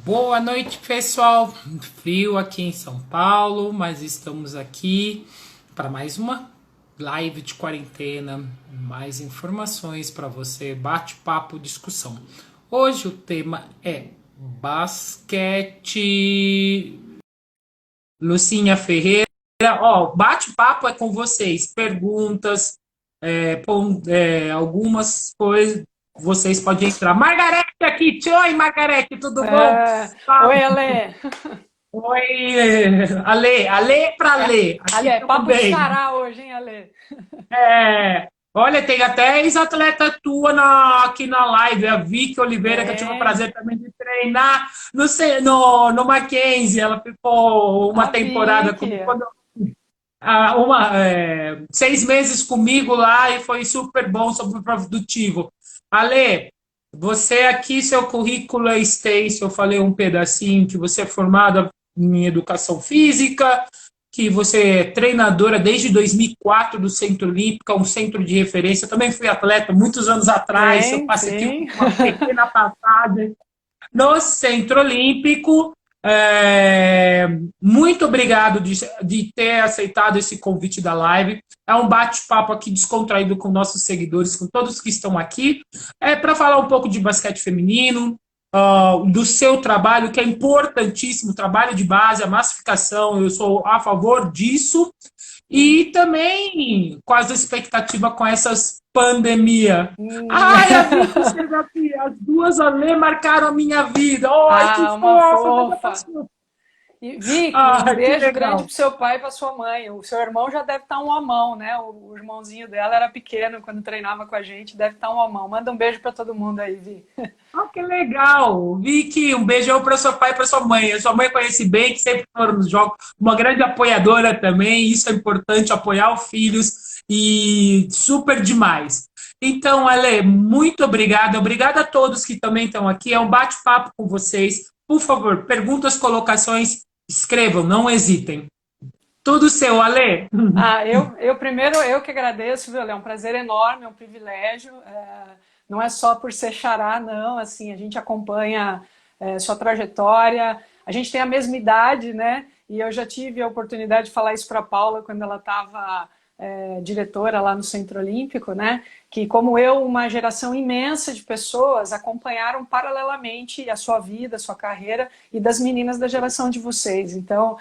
Boa noite, pessoal. Frio aqui em São Paulo, mas estamos aqui para mais uma live de quarentena. Mais informações para você, bate-papo, discussão. Hoje o tema é basquete. Lucinha Ferreira, ó, bate-papo é com vocês. Perguntas, algumas coisas, vocês podem entrar. Margarete aqui, oi Margarete, tudo bom? Oi, Ale. Oi, Ale para Ale, aqui Ale, estamos papo de bem. xará hoje, hein, Ale? Olha, tem até ex-atleta tua aqui na live, a Vicky Oliveira, que eu tive o Tem. prazer também de treinar no Mackenzie. Ela ficou uma A temporada Vicky. comigo, 6 meses comigo lá e foi super bom, super produtivo. Ale, você aqui, seu currículo é extenso, eu falei um pedacinho que você é formada em educação física, que você é treinadora desde 2004 do Centro Olímpico, um centro de referência. Eu também fui atleta muitos anos atrás, eu Sim, passei aqui sim. uma pequena passagem no Centro Olímpico. Muito obrigado de ter aceitado esse convite da live. É um bate-papo aqui descontraído com nossos seguidores, com todos que estão aqui, para falar um pouco de basquete feminino, do seu trabalho, que é importantíssimo, trabalho de base, a massificação, eu sou a favor disso, e também quais a expectativa com essas pandemia. Hum. Ai, a Vicky chega aqui, as duas alê marcaram a minha vida. Ai, que Uma fofa, mas fofa. E Vicky, um ah, que beijo grande legal. pro seu pai e pra sua mãe. O seu irmão já deve estar um homão, né? O irmãozinho dela era pequeno quando treinava com a gente, deve estar um homão. Manda um beijo pra todo mundo aí, Vi. Ah, que legal. Vicky, um beijão para seu pai e para sua mãe. A sua mãe conhece bem, que sempre foram nos jogos, uma grande apoiadora também. Isso é importante, apoiar os filhos e super demais. Então, Ale, muito obrigada. Obrigada a todos que também estão aqui. É um bate-papo com vocês. Por favor, perguntas, colocações, escrevam, não hesitem. Tudo seu, Ale. Eu primeiro, eu que agradeço, viu, Léo? É um prazer enorme, é um privilégio. Não é só por ser xará, não. Assim, a gente acompanha sua trajetória, a gente tem a mesma idade, né? E eu já tive a oportunidade de falar isso para a Paula quando ela estava diretora lá no Centro Olímpico, né? Que, como eu, uma geração imensa de pessoas acompanharam paralelamente a sua vida, a sua carreira e das meninas da geração de vocês. Então,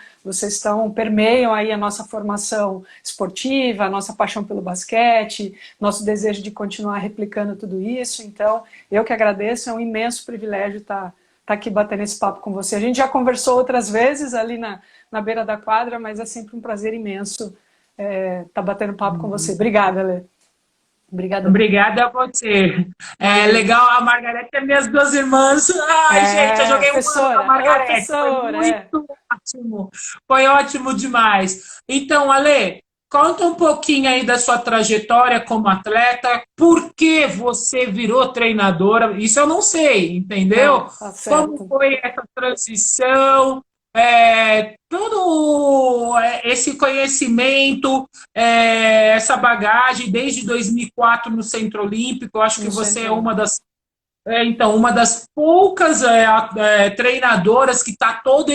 permeiam aí a nossa formação esportiva, a nossa paixão pelo basquete, nosso desejo de continuar replicando tudo isso. Então, eu que agradeço, é um imenso privilégio estar aqui batendo esse papo com você. A gente já conversou outras vezes ali na beira da quadra, mas é sempre um prazer imenso estar batendo papo com você. Obrigada, Lê. Obrigada mesmo. Obrigada a você. É Imagina. legal, a Margarete é minhas duas irmãs. Ai, gente, eu joguei um ano com a Professora, Margarete. Foi professora, muito ótimo. Foi ótimo demais. Então, Ale, conta um pouquinho aí da sua trajetória como atleta. Por que você virou treinadora? Isso eu não sei, entendeu? Tá Como certo. foi essa transição? Todo esse conhecimento, essa bagagem desde 2004 no Centro Olímpico. Eu acho que No você é centro. uma das poucas treinadoras que está todo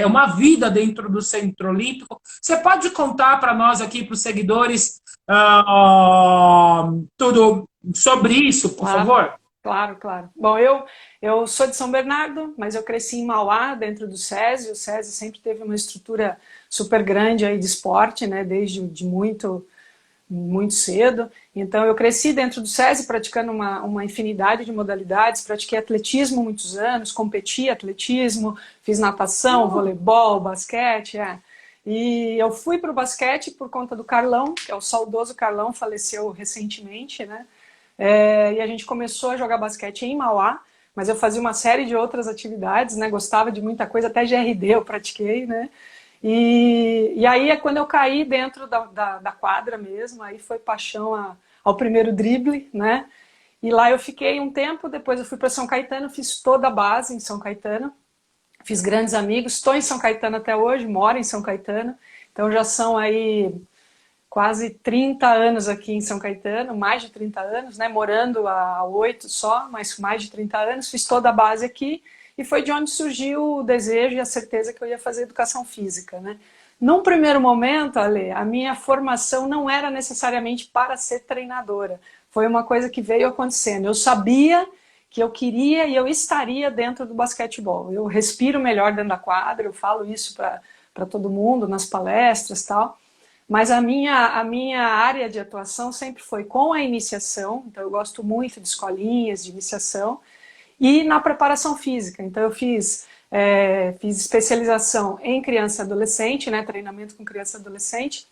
uma vida dentro do Centro Olímpico. Você pode contar para nós aqui, para os seguidores, tudo sobre isso, por Claro, favor? claro, claro. Bom, eu sou de São Bernardo, mas eu cresci em Mauá, dentro do SESI. O SESI sempre teve uma estrutura super grande aí de esporte, né, desde de muito cedo. Então, eu cresci dentro do SESI praticando uma infinidade de modalidades. Pratiquei atletismo muitos anos, competi atletismo, fiz natação, voleibol, basquete. E eu fui para o basquete por conta do Carlão, que é o saudoso Carlão, faleceu recentemente, né? E a gente começou a jogar basquete em Mauá, mas eu fazia uma série de outras atividades, né? Gostava de muita coisa, até GRD eu pratiquei, né? E aí é quando eu caí dentro da quadra mesmo, aí foi paixão ao primeiro drible, né? E lá eu fiquei um tempo, depois eu fui para São Caetano, fiz toda a base em São Caetano, fiz grandes amigos, estou em São Caetano até hoje, moro em São Caetano, então já são aí quase 30 anos aqui em São Caetano, mais de 30 anos, né? Morando há 8 só, mas mais de 30 anos, fiz toda a base aqui e foi de onde surgiu o desejo e a certeza que eu ia fazer educação física, né? Num primeiro momento, Ale, a minha formação não era necessariamente para ser treinadora. Foi uma coisa que veio acontecendo. Eu sabia que eu queria e eu estaria dentro do basquetebol. Eu respiro melhor dentro da quadra, eu falo isso para todo mundo, nas palestras e tal. Mas a minha área de atuação sempre foi com a iniciação, então eu gosto muito de escolinhas de iniciação, e na preparação física. Então eu fiz especialização em criança e adolescente, né, treinamento com criança e adolescente,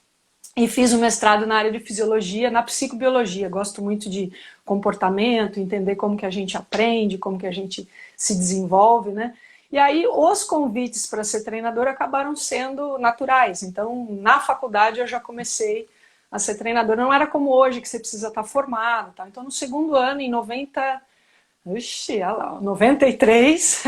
e fiz um mestrado na área de fisiologia, na psicobiologia. Gosto muito de comportamento, entender como que a gente aprende, como que a gente se desenvolve, né? E aí os convites para ser treinadora acabaram sendo naturais. Então, na faculdade eu já comecei a ser treinadora. Não era como hoje, que você precisa estar formado. Tá? Então, no segundo ano, em 93,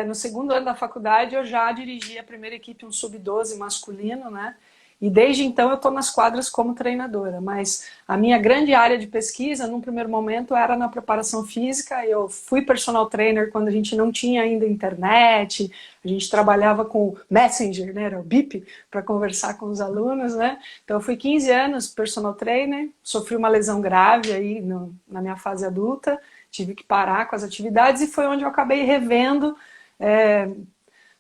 no segundo ano da faculdade, eu já dirigi a primeira equipe, um sub-12 masculino, né? E desde então eu estou nas quadras como treinadora, mas a minha grande área de pesquisa, num primeiro momento, era na preparação física. Eu fui personal trainer quando a gente não tinha ainda internet, a gente trabalhava com Messenger, né, era o BIP, para conversar com os alunos, né? Então eu fui 15 anos personal trainer, sofri uma lesão grave aí na minha fase adulta, tive que parar com as atividades e foi onde eu acabei revendo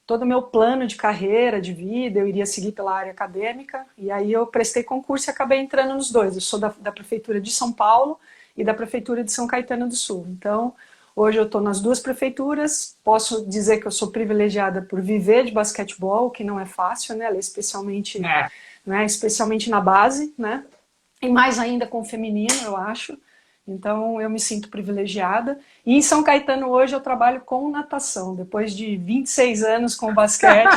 todo o meu plano de carreira, de vida. Eu iria seguir pela área acadêmica, e aí eu prestei concurso e acabei entrando nos dois. Eu sou da Prefeitura de São Paulo e da Prefeitura de São Caetano do Sul. Então, hoje eu estou nas duas prefeituras, posso dizer que eu sou privilegiada por viver de basquetebol, que não é fácil, né, especialmente, né, especialmente na base, né, e mais ainda com o feminino, eu acho. Então, eu me sinto privilegiada. E em São Caetano, hoje, eu trabalho com natação. Depois de 26 anos com basquete,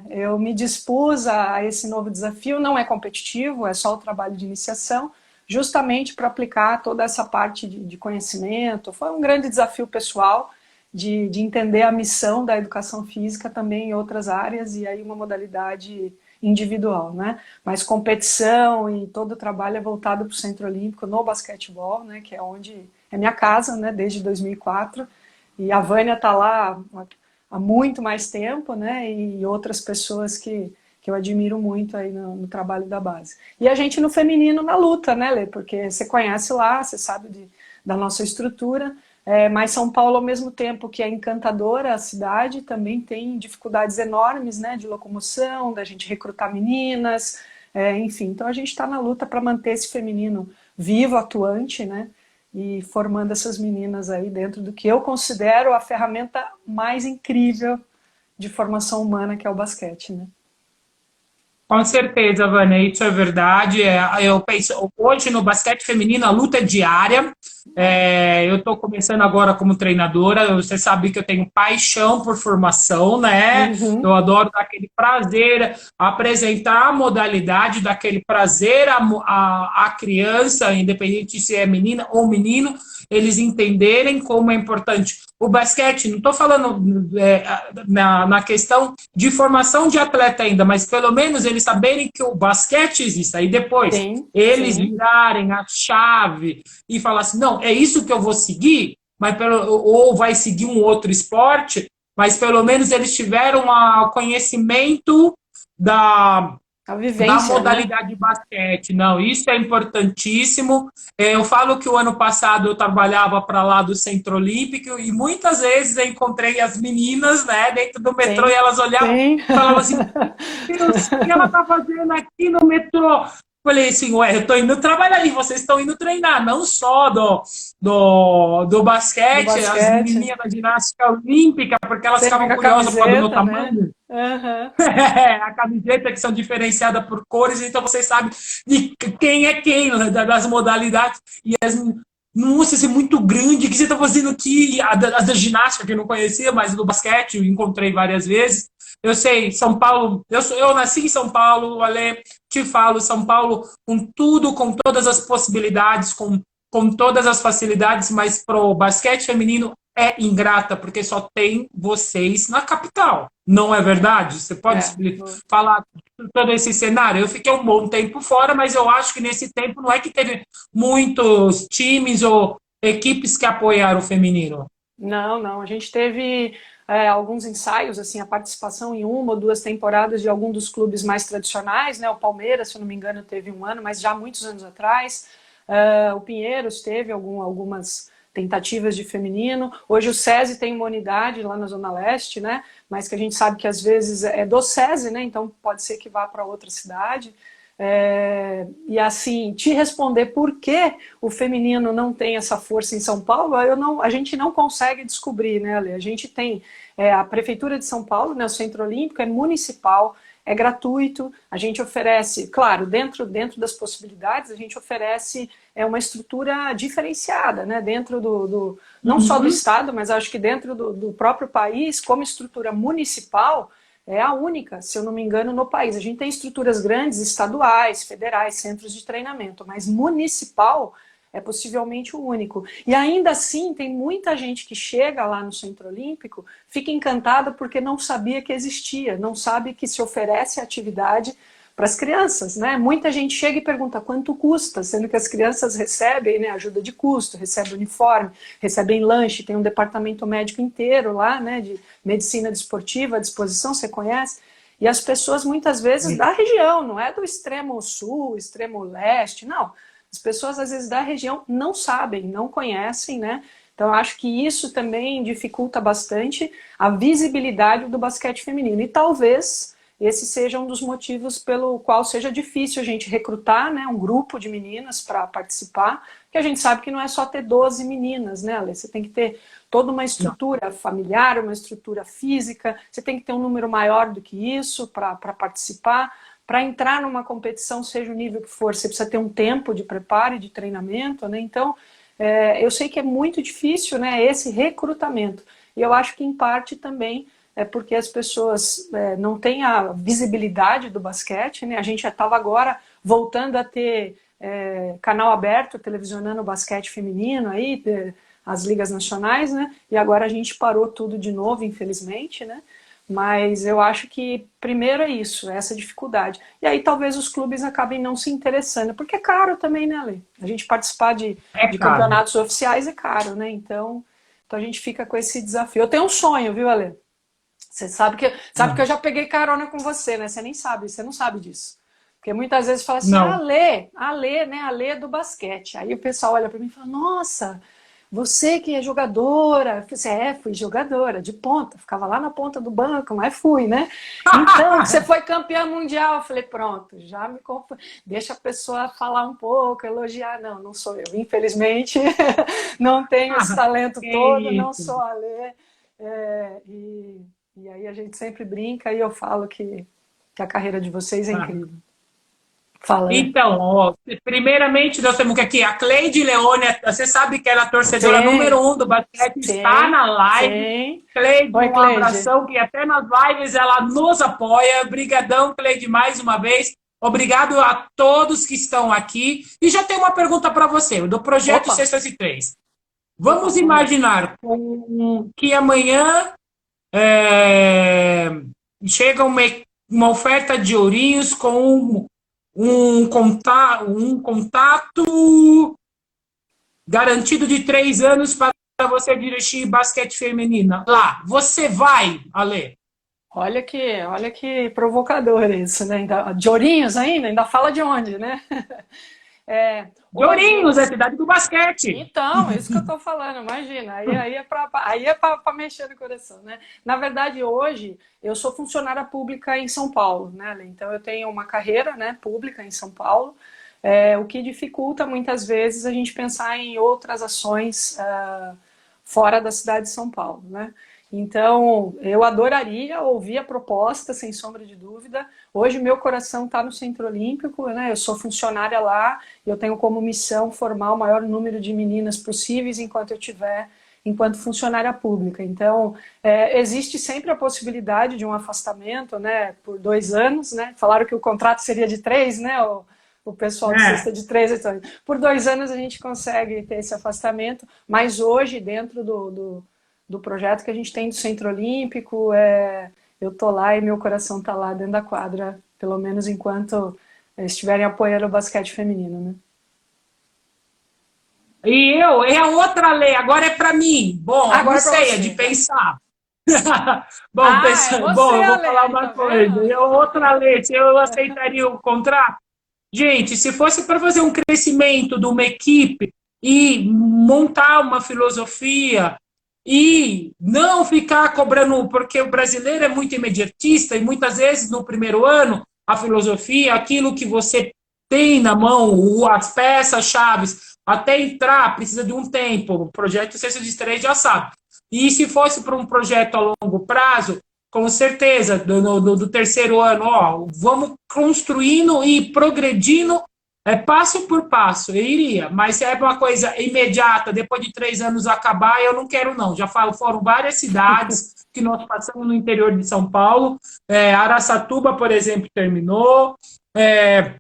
eu me dispus a esse novo desafio. Não é competitivo, é só o trabalho de iniciação, justamente para aplicar toda essa parte de conhecimento. Foi um grande desafio pessoal de entender a missão da educação física também em outras áreas, e aí uma modalidade individual, né? Mas competição e todo o trabalho é voltado para o Centro Olímpico no basquetebol, né? Que é onde é minha casa, né? Desde 2004, e a Vânia está lá há muito mais tempo, né? E outras pessoas que eu admiro muito aí no trabalho da base. E a gente no feminino na luta, né, Lê? Porque você conhece lá, você sabe da nossa estrutura. Mas São Paulo, ao mesmo tempo que é encantadora, a cidade também tem dificuldades enormes, né, de locomoção, da gente recrutar meninas, enfim. Então a gente está na luta para manter esse feminino vivo, atuante, né, e formando essas meninas aí dentro do que eu considero a ferramenta mais incrível de formação humana, que é o basquete, né. Com certeza, Vânia, isso é verdade. Eu penso, hoje no basquete feminino a luta é diária. Eu estou começando agora como treinadora. Você sabe que eu tenho paixão por formação, né? Uhum. Eu adoro dar aquele prazer, apresentar a modalidade, dar aquele prazer à criança, independente se é menina ou menino, eles entenderem como é importante o basquete. Não estou falando na questão de formação de atleta ainda, mas pelo menos eles saberem que o basquete existe. Aí depois eles virarem a chave e falar assim, não, é isso que eu vou seguir, mas ou vai seguir um outro esporte, mas pelo menos eles tiveram o conhecimento da vivência, modalidade, né, de basquete. Não, isso é importantíssimo. Eu falo que o ano passado eu trabalhava para lá do Centro Olímpico e muitas vezes eu encontrei as meninas, né, dentro do metrô, e elas olhavam e falavam assim, Deus, o que ela está fazendo aqui no metrô? Falei assim, ué, eu estou indo trabalhar e vocês estão indo treinar, não só do basquete, as menininhas da ginástica olímpica, porque elas ficavam curiosas por causa do meu tamanho. Né? Uhum. A camiseta que são diferenciadas por cores, então vocês sabem de quem é quem, né, das modalidades. E as nossa, isso é muito grande, o que você está fazendo aqui? A da ginástica, que eu não conhecia, mas do basquete eu encontrei várias vezes. Eu sei, São Paulo, eu nasci em São Paulo, Ale, te falo, São Paulo com tudo, com todas as possibilidades, com todas as facilidades, mas pro basquete feminino é ingrata, porque só tem vocês na capital. Não é verdade? Você pode falar todo esse cenário? Eu fiquei um bom tempo fora, mas eu acho que nesse tempo não é que teve muitos times ou equipes que apoiaram o feminino. Não, não. A gente teve alguns ensaios, assim, a participação em uma ou duas temporadas de algum dos clubes mais tradicionais, né? O Palmeiras, se eu não me engano, teve um ano, mas já muitos anos atrás. O Pinheiros teve algumas tentativas de feminino. Hoje o SESI tem uma unidade lá na Zona Leste, né? Mas que a gente sabe que às vezes é do SESI, né? Então pode ser que vá para outra cidade. E assim, te responder por que o feminino não tem essa força em São Paulo, a gente não consegue descobrir, né, Ale? A gente tem a Prefeitura de São Paulo, né, o Centro Olímpico, é municipal, é gratuito, a gente oferece, claro, dentro das possibilidades, a gente oferece uma estrutura diferenciada, né, dentro não só do Uhum. Estado, mas acho que dentro do próprio país, como estrutura municipal, é a única, se eu não me engano, no país. A gente tem estruturas grandes, estaduais, federais, centros de treinamento, mas municipal é possivelmente o único. E ainda assim, tem muita gente que chega lá no Centro Olímpico, fica encantada porque não sabia que existia, não sabe que se oferece atividade para as crianças, né? Muita gente chega e pergunta quanto custa, sendo que as crianças recebem, né, ajuda de custo, recebem uniforme, recebem lanche, tem um departamento médico inteiro lá, né, de medicina desportiva à disposição, você conhece? E as pessoas muitas vezes da região, não é do extremo sul, extremo leste, não. As pessoas às vezes da região não sabem, não conhecem, né? Então eu acho que isso também dificulta bastante a visibilidade do basquete feminino. E talvez esse seja um dos motivos pelo qual seja difícil a gente recrutar, né, um grupo de meninas para participar, porque a gente sabe que não é só ter 12 meninas, né, Ale? Você tem que ter toda uma Não. estrutura familiar, uma estrutura física, você tem que ter um número maior do que isso para participar. Para entrar numa competição, seja o nível que for, você precisa ter um tempo de preparo e de treinamento, né? Então, eu sei que é muito difícil, né, esse recrutamento. E eu acho que, em parte, também é porque as pessoas não têm a visibilidade do basquete, né? A gente já estava agora voltando a ter canal aberto, televisionando o basquete feminino aí, as ligas nacionais, né? E agora a gente parou tudo de novo, infelizmente, né? Mas eu acho que primeiro é isso, é essa dificuldade. E aí talvez os clubes acabem não se interessando, porque é caro também, né, Lê? A gente participar É de caro. campeonatos oficiais é caro, né? Então a gente fica com esse desafio. Eu tenho um sonho, viu, Ale? Você sabe que eu já peguei carona com você, né? Você nem sabe, você não sabe disso. Porque muitas vezes fala assim, Não. Alê, né? Alê do basquete. Aí o pessoal olha para mim e fala, nossa, você que é jogadora. Eu falei assim, fui jogadora, de ponta. Ficava lá na ponta do banco, mas fui, né? Então, que você foi campeã mundial. Eu falei, pronto, já me confundi. Deixa a pessoa falar um pouco, elogiar. Não, não sou eu. Infelizmente, não tenho esse talento Que todo, não isso. sou Alê. E aí a gente sempre brinca e eu falo que a carreira de vocês é Ah. incrível. Fala, né? Então, ó, primeiramente nós temos que aqui a Cleide Leone, você sabe que ela é a torcedora número Sim, 1 do basquete, está sim, na live. sim. Cleide, Oi, um Cleide. abração, que até nas lives ela nos apoia. Obrigadão, Cleide, mais uma vez. Obrigado a todos que estão aqui. E já tem uma pergunta para você, do Projeto Opa, 603. opa, Vamos vamos lá. imaginar que amanhã é, chega uma oferta de ourinhos com um contato garantido de 3 anos para você dirigir basquete feminina. Lá, você vai, Ale. Olha que provocador isso, né? De Ourinhos ainda? Ainda fala de onde, né? De Hoje Ourinhos, eu, é a cidade do basquete. Então, é isso que eu estou falando, imagina. Aí é para mexer no coração, né? Na verdade, hoje eu sou funcionária pública em São Paulo, né? Então eu tenho uma carreira, né, pública em São Paulo, o que dificulta muitas vezes a gente pensar em outras ações fora da cidade de São Paulo, né? Então, eu adoraria ouvir a proposta, sem sombra de dúvida. Hoje, meu coração está no Centro Olímpico, né? Eu sou funcionária lá, e eu tenho como missão formar o maior número de meninas possíveis enquanto eu tiver, enquanto funcionária pública. Então, existe sempre a possibilidade de um afastamento, né, por 2 anos, né? Falaram que o contrato seria de 3, né? O pessoal de É. cesta de 3, então, por 2 anos a gente consegue ter esse afastamento, mas hoje, dentro do projeto que a gente tem do Centro Olímpico, eu tô lá e meu coração tá lá dentro da quadra, pelo menos enquanto estiverem apoiando o basquete feminino, né? É a outra lei, agora é para mim. Bom, não Agora é para sei, é de você. pensar. Bom, Ah, é você, eu vou falar Ale, uma tá vendo? coisa. Outra lei, se eu aceitaria o contrato. Gente, se fosse para fazer um crescimento de uma equipe e montar uma filosofia e não ficar cobrando, porque o brasileiro é muito imediatista e muitas vezes no primeiro ano a filosofia, aquilo que você tem na mão, as peças chaves, até entrar precisa de um tempo. O projeto Ciência de Três já sabe. E se fosse para um projeto a longo prazo, com certeza, do terceiro ano, ó, vamos construindo e progredindo passo por passo, eu iria, mas se é uma coisa imediata, depois de 3 anos acabar, eu não quero não, já falo, foram várias cidades que nós passamos no interior de São Paulo, Araçatuba, por exemplo, terminou, é,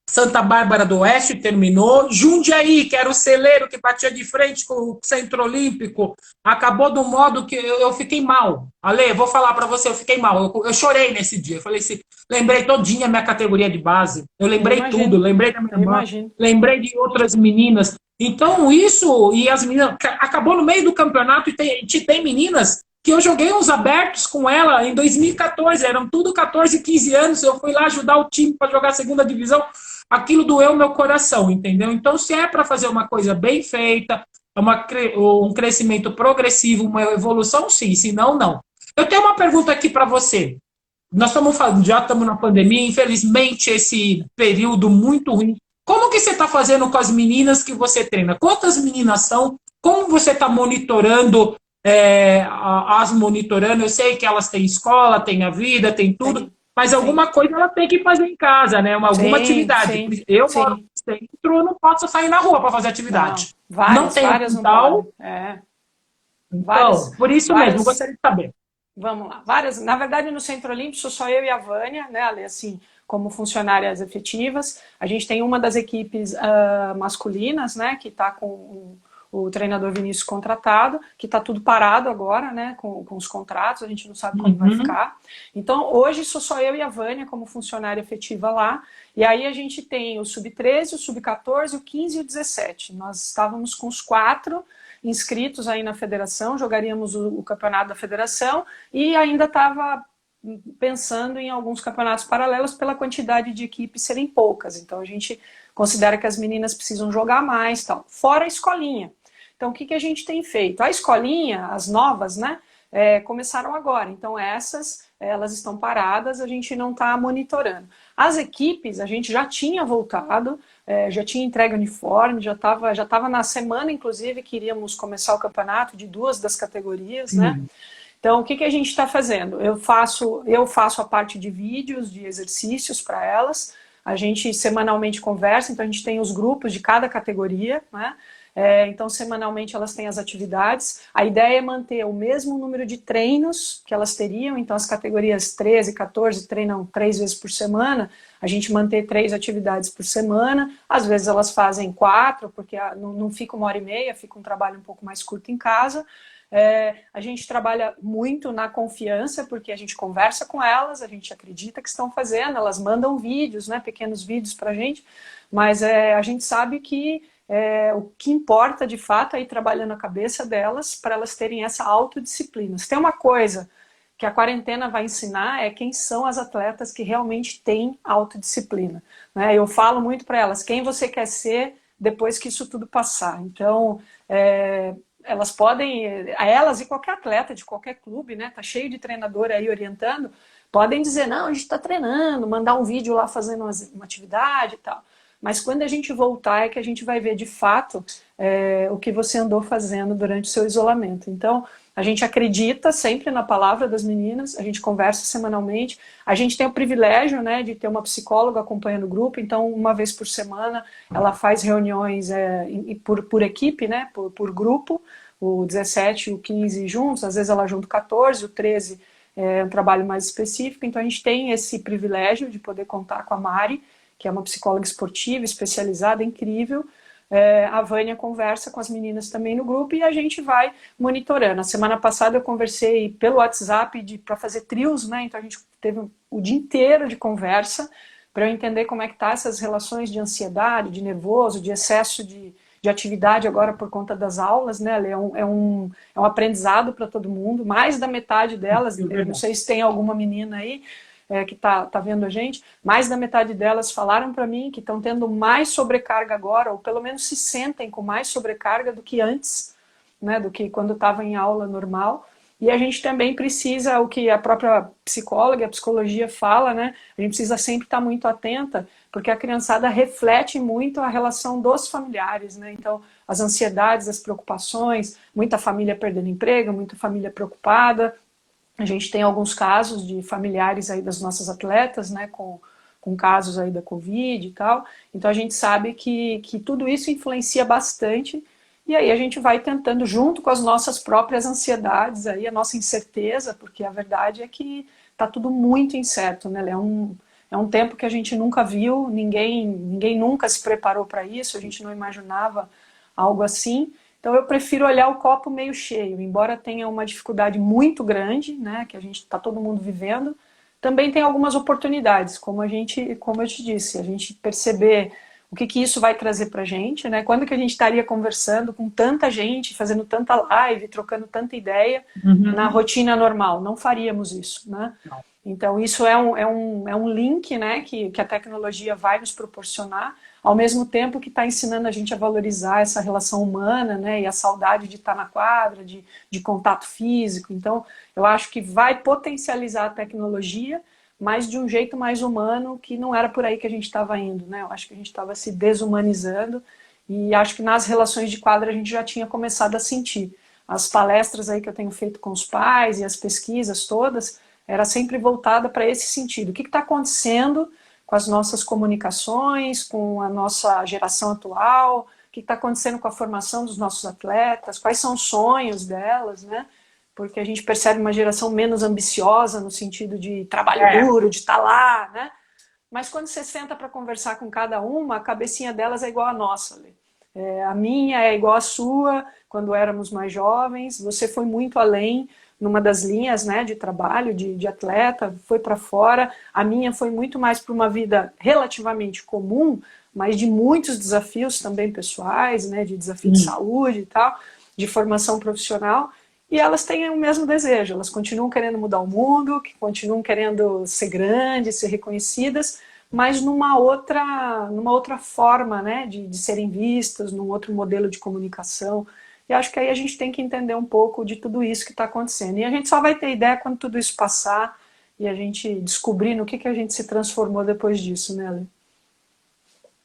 Santa Bárbara do Oeste terminou. Jundiaí, que era o celeiro que batia de frente com o Centro Olímpico, acabou do modo que eu fiquei mal. Ale, vou falar para você, eu fiquei mal. Eu chorei nesse dia. Eu falei assim, lembrei todinha a minha categoria de base. Eu Eu lembrei tudo, imagino, lembrei da minha eu irmã, imagino. lembrei de outras meninas. Então, isso, e as meninas, acabou no meio do campeonato e tem meninas que eu joguei uns abertos com ela em 2014, eram tudo 14, 15 anos, eu fui lá ajudar o time para jogar a segunda divisão, aquilo doeu meu coração, entendeu? Então, se é para fazer uma coisa bem feita, um crescimento progressivo, uma evolução, sim, se não, não. Eu tenho uma pergunta aqui para você. Nós estamos falando, já estamos na pandemia, infelizmente, esse período muito ruim. Como que você está fazendo com as meninas que você treina? Quantas meninas são? Como você está monitorando, as monitorando? Eu sei que elas têm escola, têm a vida, têm tudo, Sim, mas sim, alguma coisa ela tem que fazer em casa, né? Alguma sim, atividade. sim, Eu moro sim. no centro, eu não posso sair na rua para fazer Não, atividade. Não várias, tenho várias não quintal, podem. É, várias, então, por isso mesmo, várias. gostaria de saber. Vamos lá. Várias, na verdade, no Centro Olímpico sou só eu e a Vânia, né, Ale, assim, como funcionárias efetivas. A gente tem uma das equipes masculinas, né, que está com o treinador Vinícius contratado, que está tudo parado agora, né, com os contratos, a gente não sabe quando vai Uhum. ficar. Então, hoje sou só eu e a Vânia como funcionária efetiva lá, e aí a gente tem o Sub-13, o Sub-14, o 15 e o 17. Nós estávamos com os 4 inscritos aí na federação, jogaríamos o campeonato da federação e ainda estava pensando em alguns campeonatos paralelos pela quantidade de equipes serem poucas. Então a gente considera que as meninas precisam jogar mais, tal. Fora a escolinha. Então o que a gente tem feito? A escolinha, as novas, né, começaram agora. Então essas, elas estão paradas, a gente não está monitorando. As equipes, a gente já tinha voltado, já tinha entregue uniforme, já tava na semana, inclusive, que iríamos começar o campeonato de 2 das categorias, né? Sim. Então, o que a gente está fazendo? Eu faço a parte de vídeos, de exercícios para elas, a gente semanalmente conversa, então a gente tem os grupos de cada categoria, né? Então, semanalmente elas têm as atividades. A ideia é manter o mesmo número de treinos que elas teriam, então as categorias 13, 14 treinam 3 vezes por semana, a gente manter 3 atividades por semana, às vezes elas fazem 4, porque não fica 1h30, fica um trabalho um pouco mais curto em casa. A gente trabalha muito na confiança, porque a gente conversa com elas, a gente acredita que estão fazendo, elas mandam vídeos, né, pequenos vídeos para a gente, mas a gente sabe que o que importa de fato é ir trabalhando a cabeça delas para elas terem essa autodisciplina. Se tem uma coisa que a quarentena vai ensinar é quem são as atletas que realmente têm autodisciplina, né? Eu falo muito para elas, quem você quer ser depois que isso tudo passar. Então, elas podem, elas e qualquer atleta de qualquer clube, né? Tá cheio de treinador aí orientando, podem dizer, não, a gente está treinando, mandar um vídeo lá fazendo uma atividade e tal. Mas quando a gente voltar é que a gente vai ver de fato o que você andou fazendo durante o seu isolamento. Então, a gente acredita sempre na palavra das meninas, a gente conversa semanalmente, a gente tem o privilégio, né, de ter uma psicóloga acompanhando o grupo, então uma vez por semana ela faz reuniões por equipe, né, por grupo, o 17 e o 15 juntos, às vezes ela junta o 14, o 13 é um trabalho mais específico, então a gente tem esse privilégio de poder contar com a Mari, que é uma psicóloga esportiva, especializada, incrível. A Vânia conversa com as meninas também no grupo e a gente vai monitorando. A semana passada eu conversei pelo WhatsApp para fazer trios, né? Então a gente teve o dia inteiro de conversa para eu entender como é que tá essas relações de ansiedade, de nervoso, de excesso de atividade agora por conta das aulas, né? É um aprendizado para todo mundo. Mais da metade delas, eu não sei se tem alguma menina aí que tá vendo a gente, mais da metade delas falaram para mim que estão tendo mais sobrecarga agora, ou pelo menos se sentem com mais sobrecarga do que antes, né? Do que quando estava em aula normal. E a gente também precisa, o que a própria psicóloga, a psicologia fala, né? A gente precisa sempre estar muito atenta, porque a criançada reflete muito a relação dos familiares, né? Então, as ansiedades, as preocupações, muita família perdendo emprego, muita família preocupada. A gente tem alguns casos de familiares aí das nossas atletas, né? Com casos aí da Covid e tal. Então, a gente sabe que tudo isso influencia bastante. E aí a gente vai tentando, junto com as nossas próprias ansiedades, aí, a nossa incerteza, porque a verdade é que está tudo muito incerto, né? É um tempo que a gente nunca viu, ninguém nunca se preparou para isso, a gente não imaginava algo assim. Então eu prefiro olhar o copo meio cheio, embora tenha uma dificuldade muito grande, né, que a gente está todo mundo vivendo, também tem algumas oportunidades, como eu te disse, a gente perceber o que isso vai trazer para a gente, né? Quando que a gente estaria conversando com tanta gente, fazendo tanta live, trocando tanta ideia na rotina normal? Não faríamos isso, né? Então isso é um link, né, que a tecnologia vai nos proporcionar, ao mesmo tempo que está ensinando a gente a valorizar essa relação humana, né, e a saudade de estar na quadra, de contato físico. Então eu acho que vai potencializar a tecnologia, mas de um jeito mais humano, que não era por aí que a gente estava indo, né? Eu acho que a gente estava se desumanizando e acho que nas relações de quadra a gente já tinha começado a sentir. As palestras aí que eu tenho feito com os pais e as pesquisas todas, era sempre voltada para esse sentido. O que está acontecendo com as nossas comunicações, com a nossa geração atual, o que está acontecendo com a formação dos nossos atletas, quais são os sonhos delas, né? Porque a gente percebe uma geração menos ambiciosa no sentido de trabalho duro, de estar lá, né? Mas quando você senta para conversar com cada uma, a cabecinha delas é igual a nossa. A minha é igual a sua, quando éramos mais jovens. Você foi muito além numa das linhas, né, de trabalho, de atleta, foi para fora. A minha foi muito mais para uma vida relativamente comum, mas de muitos desafios também pessoais, né, de desafio de saúde e tal, de formação profissional. E elas têm o mesmo desejo, elas continuam querendo mudar o mundo, que continuam querendo ser grandes, ser reconhecidas, mas numa outra forma, né, de serem vistas, num outro modelo de comunicação. E acho que aí a gente tem que entender um pouco de tudo isso que está acontecendo. E a gente só vai ter ideia quando tudo isso passar e a gente descobrir no que a gente se transformou depois disso, né, Ale?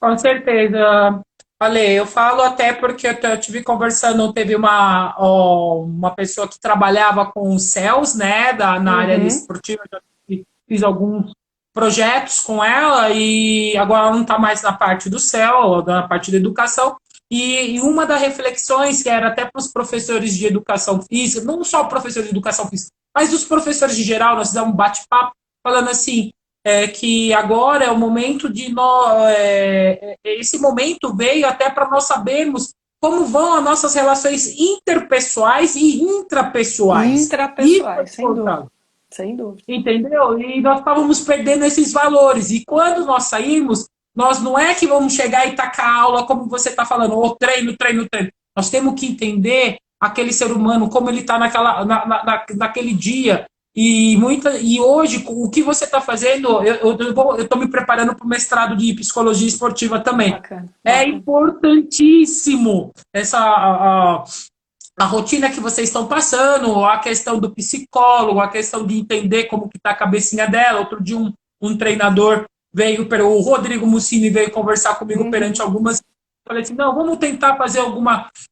Com certeza. Ale, eu falo até porque eu tive conversando, teve uma pessoa que trabalhava com os céus, né, na área esportiva, eu já fiz alguns projetos com ela e agora ela não está mais na parte do céu, na parte da educação. E uma das reflexões que era até para os professores de educação física, não só professores de educação física, mas os professores de geral, nós fizemos um bate-papo falando assim, que agora é o momento de nós. Esse momento veio até para nós sabermos como vão as nossas relações interpessoais e intrapessoais. Intrapessoais, sem dúvida. Sem dúvida. Entendeu? E nós estávamos perdendo esses valores. E quando nós saímos, nós não é que vamos chegar e tacar a aula, como você está falando, ou treino. Nós temos que entender aquele ser humano, como ele está naquele dia. E hoje, o que você está fazendo, eu estou me preparando para o mestrado de psicologia esportiva também. Bacana. É importantíssimo a rotina que vocês estão passando, a questão do psicólogo, a questão de entender como que está a cabecinha dela. Outro dia um treinador veio, o Rodrigo Mussini veio conversar comigo perante algumas. Falei assim, não, vamos tentar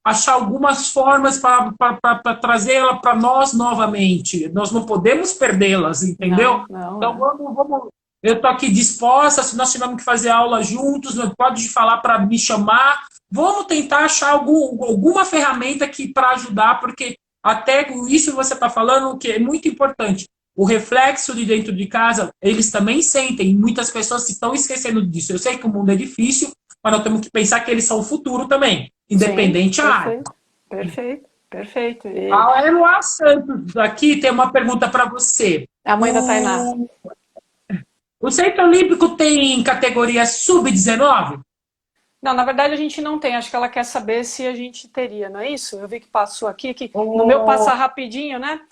achar algumas formas para trazê-la para nós novamente. Nós não podemos perdê-las, entendeu? Então vamos. Eu estou aqui disposta, se nós tivermos que fazer aula juntos, pode falar para me chamar. Vamos tentar achar alguma ferramenta para ajudar, porque até isso que você está falando, que é muito importante. O reflexo de dentro de casa, eles também sentem, e muitas pessoas estão esquecendo disso. Eu sei que o mundo é difícil, mas nós temos que pensar que eles são o futuro também, independente da área. Perfeito. A Eloá Santos aqui tem uma pergunta para você. A mãe da Tainá. O Centro Olímpico tem categoria sub-19? Não, na verdade a gente não tem. Acho que ela quer saber se a gente teria, não é isso? Eu vi que passou aqui, que no meu passar Oh, rapidinho, né?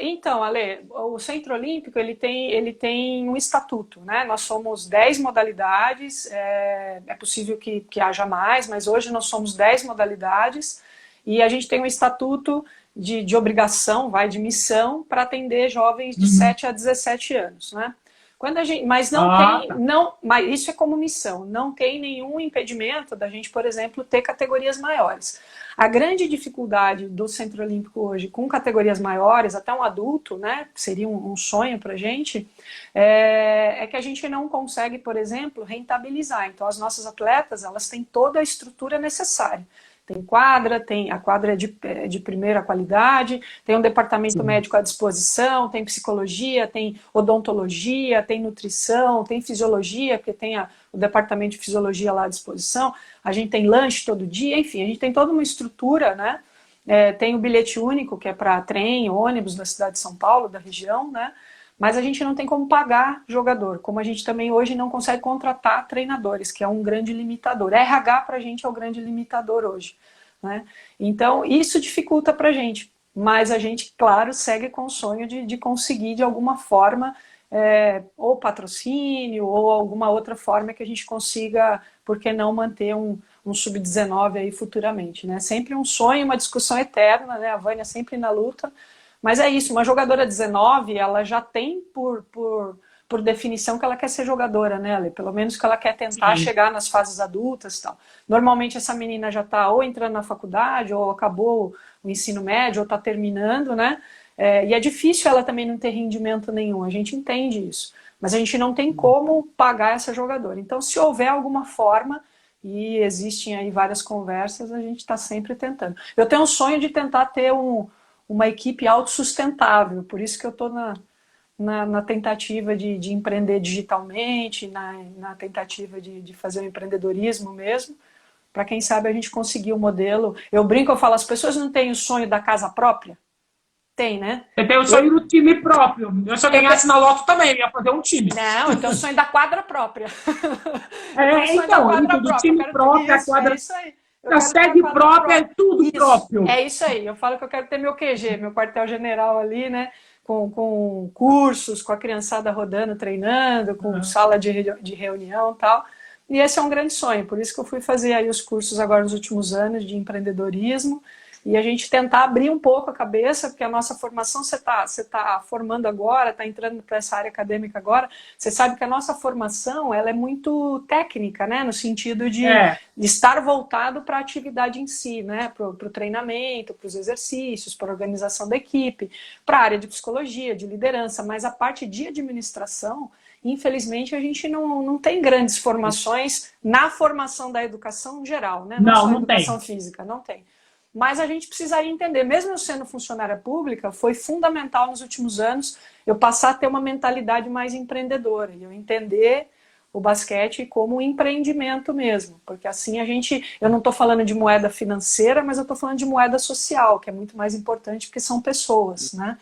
Então, Ale, o Centro Olímpico ele tem um estatuto, né? Nós somos 10 modalidades, é possível que haja mais, mas hoje nós somos 10 modalidades e a gente tem um estatuto de obrigação, de missão, para atender jovens de uhum. 7 a 17 anos, né? Quando a gente, mas não Ah, tem, tá. não, mas isso é como missão, não tem nenhum impedimento da gente, por exemplo, ter categorias maiores. A grande dificuldade do Centro Olímpico hoje com categorias maiores, até um adulto, né, que seria um sonho para a gente, é que a gente não consegue, por exemplo, rentabilizar. Então, as nossas atletas, elas têm toda a estrutura necessária. Tem quadra, a quadra é de primeira qualidade, tem um departamento Sim. médico à disposição, tem psicologia, tem odontologia, tem nutrição, tem fisiologia, porque tem o departamento de fisiologia lá à disposição, a gente tem lanche todo dia, enfim, a gente tem toda uma estrutura, né? Tem o bilhete único, que é para trem, ônibus da cidade de São Paulo, da região, né? Mas a gente não tem como pagar jogador, como a gente também hoje não consegue contratar treinadores, que é um grande limitador. RH para a gente é o grande limitador hoje, né? Então, isso dificulta para a gente, mas a gente, claro, segue com o sonho de conseguir, de alguma forma, ou patrocínio, ou alguma outra forma que a gente consiga, por que não, manter um sub-19 aí futuramente, né? Sempre um sonho, uma discussão eterna, né? A Vânia sempre na luta, mas é isso, uma jogadora 19, ela já tem por definição que ela quer ser jogadora, né, Ale? Pelo menos que ela quer tentar Sim. chegar nas fases adultas e tal. Normalmente essa menina já está ou entrando na faculdade, ou acabou o ensino médio, ou está terminando, né? E é difícil ela também não ter rendimento nenhum, a gente entende isso. Mas a gente não tem como pagar essa jogadora. Então, se houver alguma forma, e existem aí várias conversas, a gente está sempre tentando. Eu tenho um sonho de tentar ter uma equipe autossustentável, por isso que eu estou na tentativa de empreender digitalmente, na tentativa de fazer o empreendedorismo mesmo, para quem sabe a gente conseguir o modelo. Eu brinco, eu falo, as pessoas não têm o sonho da casa própria? Tem, né? Eu tenho o sonho Eu, do time próprio. Eu, se eu eu ganhasse te... na loto também, eu ia fazer um time. Não, eu tenho o sonho da quadra própria. Eu tenho o sonho da Então, quadra isso do própria. Eu time quero ter... próprio, a Isso, é quadra, isso aí. Eu a quero ter a sede quadra própria, é própria. tudo Isso, próprio. é isso aí. Eu falo que eu quero ter meu QG, meu quartel-general ali, né? Com cursos, com a criançada rodando, treinando, com sala de reunião e tal. E esse é um grande sonho. Por isso que eu fui fazer aí os cursos agora nos últimos anos de empreendedorismo e a gente tentar abrir um pouco a cabeça, porque a nossa formação, você tá formando agora, está entrando para essa área acadêmica agora, você sabe que a nossa formação ela é muito técnica, né? No sentido É, de estar voltado para a atividade em si, né? Para o treinamento, para os exercícios, para a organização da equipe, para a área de psicologia, de liderança, mas a parte de administração, infelizmente, a gente não tem grandes formações na formação da educação geral, né? Não não, só a não educação tem. física, não tem. Mas a gente precisaria entender, mesmo eu sendo funcionária pública, foi fundamental nos últimos anos eu passar a ter uma mentalidade mais empreendedora e eu entender o basquete como um empreendimento mesmo, porque assim eu não estou falando de moeda financeira, mas eu estou falando de moeda social, que é muito mais importante porque são pessoas, né?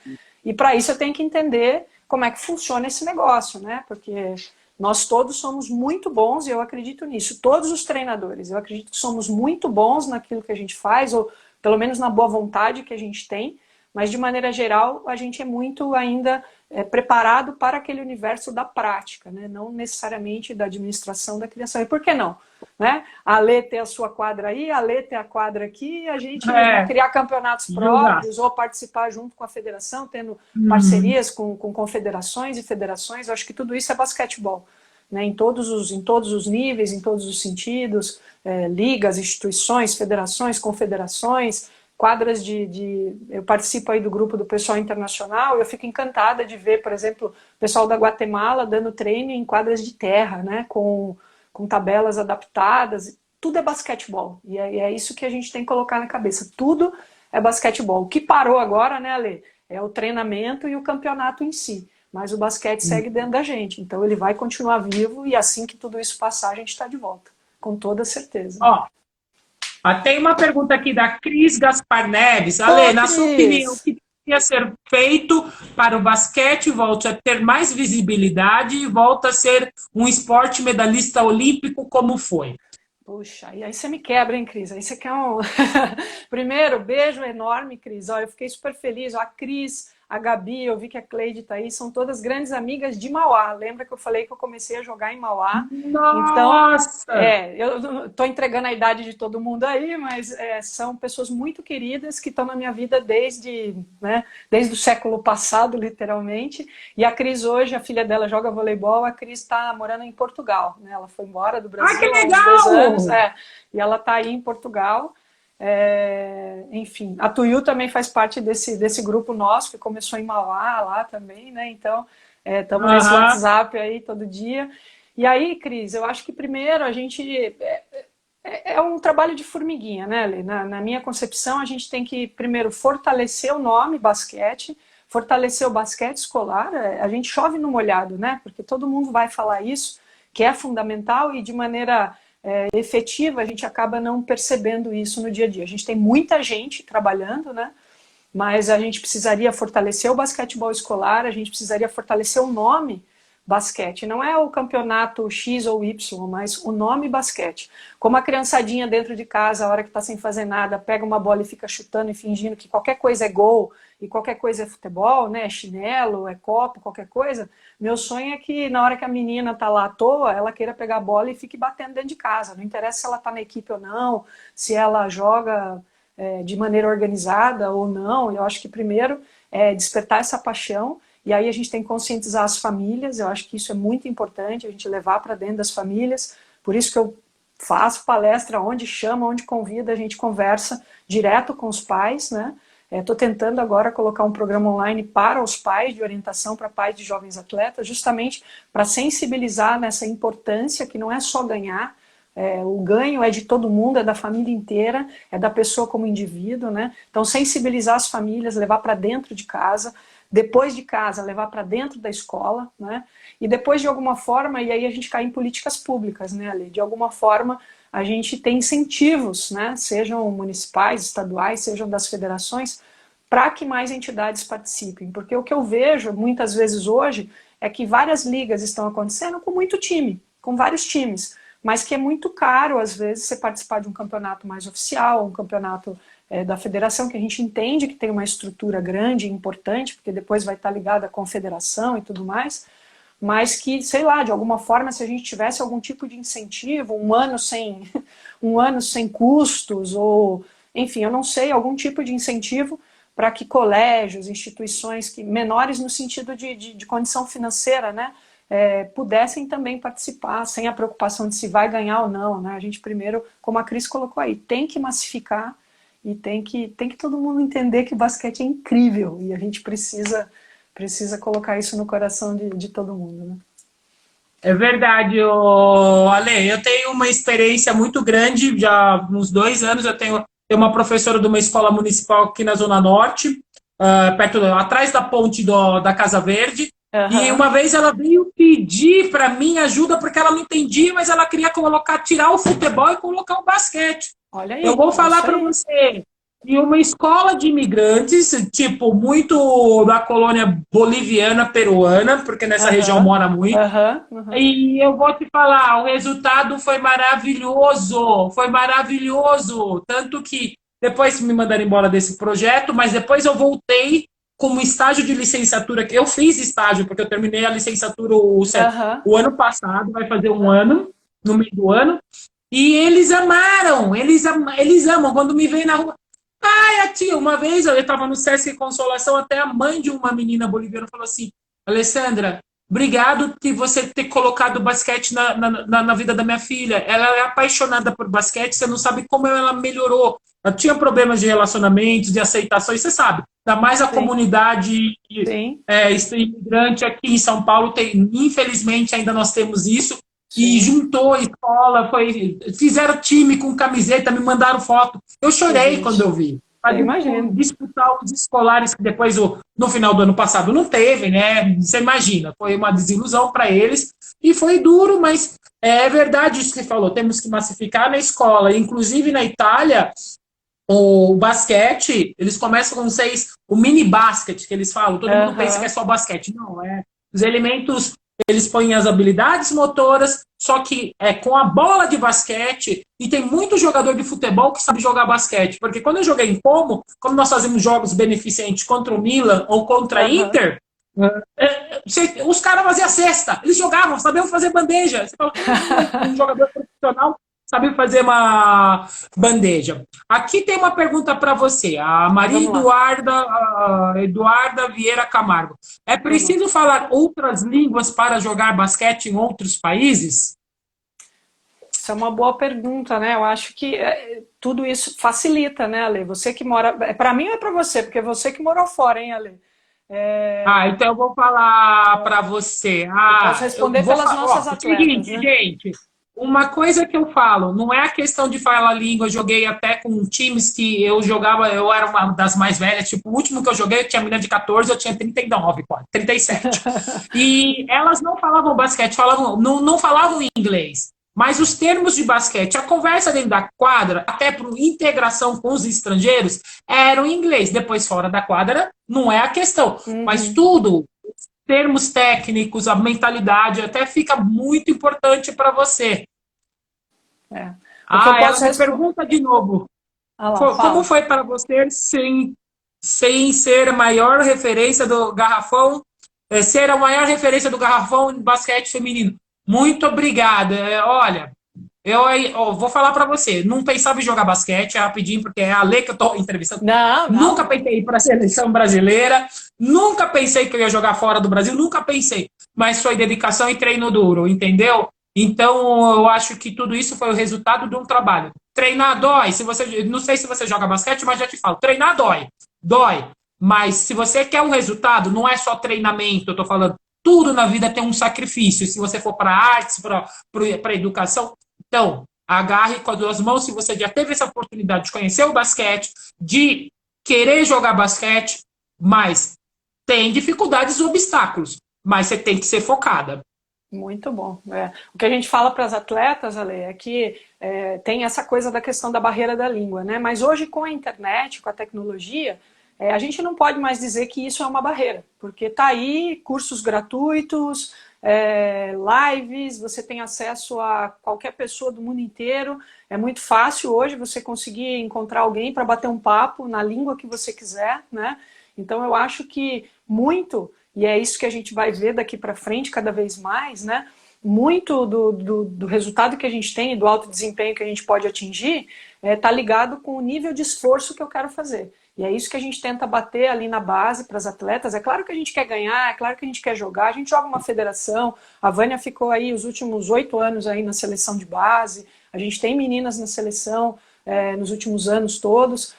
E para isso eu tenho que entender como é que funciona esse negócio, né? Porque nós todos somos muito bons, e eu acredito nisso. Todos os treinadores, eu acredito que somos muito bons naquilo que a gente faz, ou pelo menos na boa vontade que a gente tem, mas de maneira geral a gente é muito ainda preparado para aquele universo da prática, né? Não necessariamente da administração da criação. E por que não? Né? A Lê tem a sua quadra aí, a Lê tem a quadra aqui, e a gente, né, É, criar campeonatos jogar. próprios ou participar junto com a federação, tendo Uhum. parcerias com confederações e federações, eu acho que tudo isso é basquetebol. Né, em todos os níveis, em todos os sentidos, ligas, instituições, federações, confederações, quadras Eu participo aí do grupo do pessoal internacional e eu fico encantada de ver, por exemplo, o pessoal da Guatemala dando treino em quadras de terra, né, com tabelas adaptadas. Tudo é basquetebol. E é isso que a gente tem que colocar na cabeça. Tudo é basquetebol. O que parou agora, né, Ale? É o treinamento e o campeonato em si. Mas o basquete segue dentro da gente. Então ele vai continuar vivo e assim que tudo isso passar, a gente está de volta. Com toda certeza. Ó, tem uma pergunta aqui da Cris Gaspar Neves. Ô, Ale, na sua opinião, o Cris! que deveria ser feito para o basquete volte a ter mais visibilidade e volta a ser um esporte medalhista olímpico como foi? Puxa, e aí você me quebra, hein, Cris? Aí você quer um. Primeiro, beijo enorme, Cris. Olha, eu fiquei super feliz. A Cris, a Gabi, eu vi que a Cleide tá aí, são todas grandes amigas de Mauá. Lembra que eu falei que eu comecei a jogar em Mauá? Então, Nossa! eu tô entregando a idade de todo mundo aí, mas são pessoas muito queridas que estão na minha vida desde o século passado, literalmente. E a Cris hoje, a filha dela joga voleibol, a Cris está morando em Portugal, né? Ela foi embora do Ah, que Brasil há uns 2 anos, legal! e ela está aí em Portugal. Enfim, a Tuyu também faz parte desse grupo nosso, que começou em Mauá lá também, né? Então, estamos nesse Aham. WhatsApp aí todo dia. E aí, Cris, eu acho que primeiro a gente é um trabalho de formiguinha, né, Lê? Na minha concepção, a gente tem que primeiro fortalecer o nome basquete, fortalecer o basquete escolar. A gente chove no molhado, né? Porque todo mundo vai falar isso, que é fundamental e de maneira efetiva a gente acaba não percebendo isso no dia a dia. A gente tem muita gente trabalhando, né? Mas a gente precisaria fortalecer o basquetebol escolar, a gente precisaria fortalecer o nome basquete. Não é o campeonato X ou Y, mas o nome basquete. Como a criançadinha dentro de casa, a hora que está sem fazer nada, pega uma bola e fica chutando e fingindo que qualquer coisa é gol e qualquer coisa é futebol, né? É chinelo, é copo, qualquer coisa. Meu sonho é que na hora que a menina está lá à toa, ela queira pegar a bola e fique batendo dentro de casa. Não interessa se ela está na equipe ou não, se ela joga de maneira organizada ou não. Eu acho que primeiro é despertar essa paixão, e aí a gente tem que conscientizar as famílias. Eu acho que isso é muito importante, a gente levar para dentro das famílias. Por isso que eu faço palestra onde chama, onde convida, a gente conversa direto com os pais, né? Estou tentando agora colocar um programa online para os pais, de orientação para pais de jovens atletas, justamente para sensibilizar nessa importância que não é só ganhar. O ganho é de todo mundo, é da família inteira, é da pessoa como indivíduo, né? Então, sensibilizar as famílias, levar para dentro de casa, depois de casa, levar para dentro da escola, né? E depois, de alguma forma, e aí a gente cai em políticas públicas, né, Ale? De alguma forma, a gente tem incentivos, né? Sejam municipais, estaduais, sejam das federações, para que mais entidades participem. Porque o que eu vejo, muitas vezes hoje, é que várias ligas estão acontecendo com muito time, com vários times, mas que é muito caro, às vezes, você participar de um campeonato mais oficial, um campeonato da federação, que a gente entende que tem uma estrutura grande e importante, porque depois vai estar ligada à confederação e tudo mais, mas que, sei lá, de alguma forma, se a gente tivesse algum tipo de incentivo, um ano sem, um ano sem custos, ou, enfim, eu não sei, algum tipo de incentivo para que colégios, instituições que menores no sentido de condição financeira, né, pudessem também participar, sem a preocupação de se vai ganhar ou não, né? A gente primeiro, como a Cris colocou aí, tem que massificar e tem que todo mundo entender que o basquete é incrível e a gente precisa colocar isso no coração de todo mundo, né? É verdade, Ale. Eu tenho uma experiência muito grande, já há uns 2 anos. Tenho uma professora de uma escola municipal aqui na Zona Norte, atrás da ponte da Casa Verde. E Uhum. uma vez ela veio pedir para mim ajuda porque ela não entendia, mas ela queria tirar o futebol e colocar o basquete. Olha Eu aí, vou é falar isso para aí. você, e uma escola de imigrantes, tipo, muito da colônia boliviana, peruana, porque nessa região Aham, mora muito. aham, aham. E eu vou te falar, o resultado foi maravilhoso. Tanto que depois me mandaram embora desse projeto, mas depois eu voltei como estágio de licenciatura, que eu fiz estágio, porque eu terminei a licenciatura Aham, o ano passado, vai fazer um aham. ano, no meio do ano, e eles amaram, eles amam. Quando me veem na rua, ai, a tia, uma vez eu estava no Sesc Consolação, até a mãe de uma menina boliviana falou assim: Alessandra, obrigado por você ter colocado o basquete na vida da minha filha. Ela é apaixonada por basquete, você não sabe como ela melhorou. Ela tinha problemas de relacionamentos, de aceitação, e você sabe, ainda mais a Sim, comunidade sim, imigrante aqui em São Paulo, infelizmente ainda nós temos isso, e sim. juntou a escola, fizeram time com camiseta, me mandaram foto. Eu Que chorei quando eu gente. vi. Eu imagino. Disputar os escolares que depois, no final do ano passado, não teve, né? Você imagina, foi uma desilusão para eles e foi duro, mas é verdade isso que você falou. Temos que massificar na escola, inclusive na Itália. O basquete, eles começam com 6, o mini basquete que eles falam, todo mundo pensa que é Aham. só basquete. Não, os elementos eles põem as habilidades motoras, só que é com a bola de basquete, e tem muito jogador de futebol que sabe jogar basquete, porque quando eu joguei em como nós fazemos jogos beneficentes contra o Milan ou contra a Aham. Inter, os caras faziam cesta, eles jogavam, sabiam fazer bandeja. Você fala, como um jogador profissional sabe fazer uma bandeja? Aqui tem uma pergunta para você, a Maria Vamos lá, Eduarda Vieira Camargo. É vamos lá. preciso falar outras línguas para jogar basquete em outros países? Isso é uma boa pergunta, né? Eu acho que tudo isso facilita, né, Ale? Você que mora. Para mim ou é para você? Porque é você que morou fora, hein, Ale? Ah, então eu vou falar para você. Eu posso Eu responder vou pelas falar. nossas Ó, atletas, seguinte, né? gente. Uma coisa que eu falo, não é a questão de falar língua. Eu joguei até com times que eu jogava, eu era uma das mais velhas. Tipo, o último que eu joguei, eu tinha menina de 14, eu tinha 39, quase, 37. E elas não falavam basquete, não falavam inglês. Mas os termos de basquete, a conversa dentro da quadra, até por integração com os estrangeiros, eram em inglês. Depois, fora da quadra, não é a questão. Mas Uhum, tudo, termos técnicos, a mentalidade, até fica muito importante para você. é. O que eu Ah, ela posso me responder. pergunta de novo: Ah lá, como fala. foi para você sem ser a maior referência do garrafão, ser a maior referência do garrafão em basquete feminino? Muito obrigada. Olha, eu vou falar para você, não pensava em jogar basquete, rapidinho, porque é a Lê que eu estou entrevistando. Não, Nunca não. pensei em ir para a seleção brasileira, nunca pensei que eu ia jogar fora do Brasil, nunca pensei. Mas foi dedicação e treino duro, entendeu? Então, eu acho que tudo isso foi o resultado de um trabalho. Treinar dói. Se você, não sei se você joga basquete, mas já te falo, treinar dói. Dói. Mas se você quer um resultado, não é só treinamento, eu estou falando, tudo na vida tem um sacrifício. Se você for para artes, para educação, então, agarre com as duas mãos se você já teve essa oportunidade de conhecer o basquete, de querer jogar basquete, mas tem dificuldades e obstáculos, mas você tem que ser focada. Muito bom. É. O que a gente fala para as atletas, Ale, é que tem essa coisa da questão da barreira da língua, né? Mas hoje, com a internet, com a tecnologia, a gente não pode mais dizer que isso é uma barreira, porque tá aí cursos gratuitos, lives, você tem acesso a qualquer pessoa do mundo inteiro. É muito fácil hoje você conseguir encontrar alguém para bater um papo na língua que você quiser, né? Então eu acho que muito, e é isso que a gente vai ver daqui para frente cada vez mais, né? Muito do resultado que a gente tem e do alto desempenho que a gente pode atingir está ligado com o nível de esforço que eu quero fazer. E é isso que a gente tenta bater ali na base para as atletas. É claro que a gente quer ganhar, é claro que a gente quer jogar, a gente joga uma federação. A Vânia ficou aí os últimos 8 anos aí na seleção de base, a gente tem meninas na seleção nos últimos anos todos.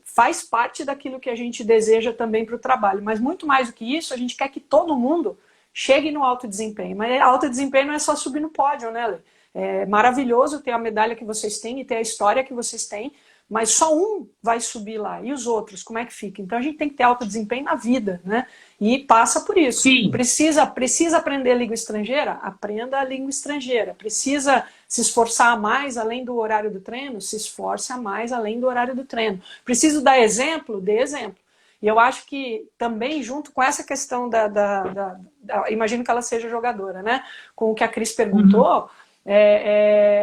Faz parte daquilo que a gente deseja também para o trabalho. Mas muito mais do que isso, a gente quer que todo mundo chegue no alto desempenho. Mas alto desempenho não é só subir no pódio, né, Lê? É maravilhoso ter a medalha que vocês têm e ter a história que vocês têm, mas só um vai subir lá. E os outros, como é que fica? Então a gente tem que ter alto desempenho na vida, né? E passa por isso. Sim, Precisa aprender a língua estrangeira? Aprenda a língua estrangeira. Precisa se esforçar mais além do horário do treino? Se esforce a mais além do horário do treino. Preciso dar exemplo? Dê exemplo. E eu acho que também, junto com essa questão imagino que ela seja jogadora, né? Com o que a Cris uhum. perguntou,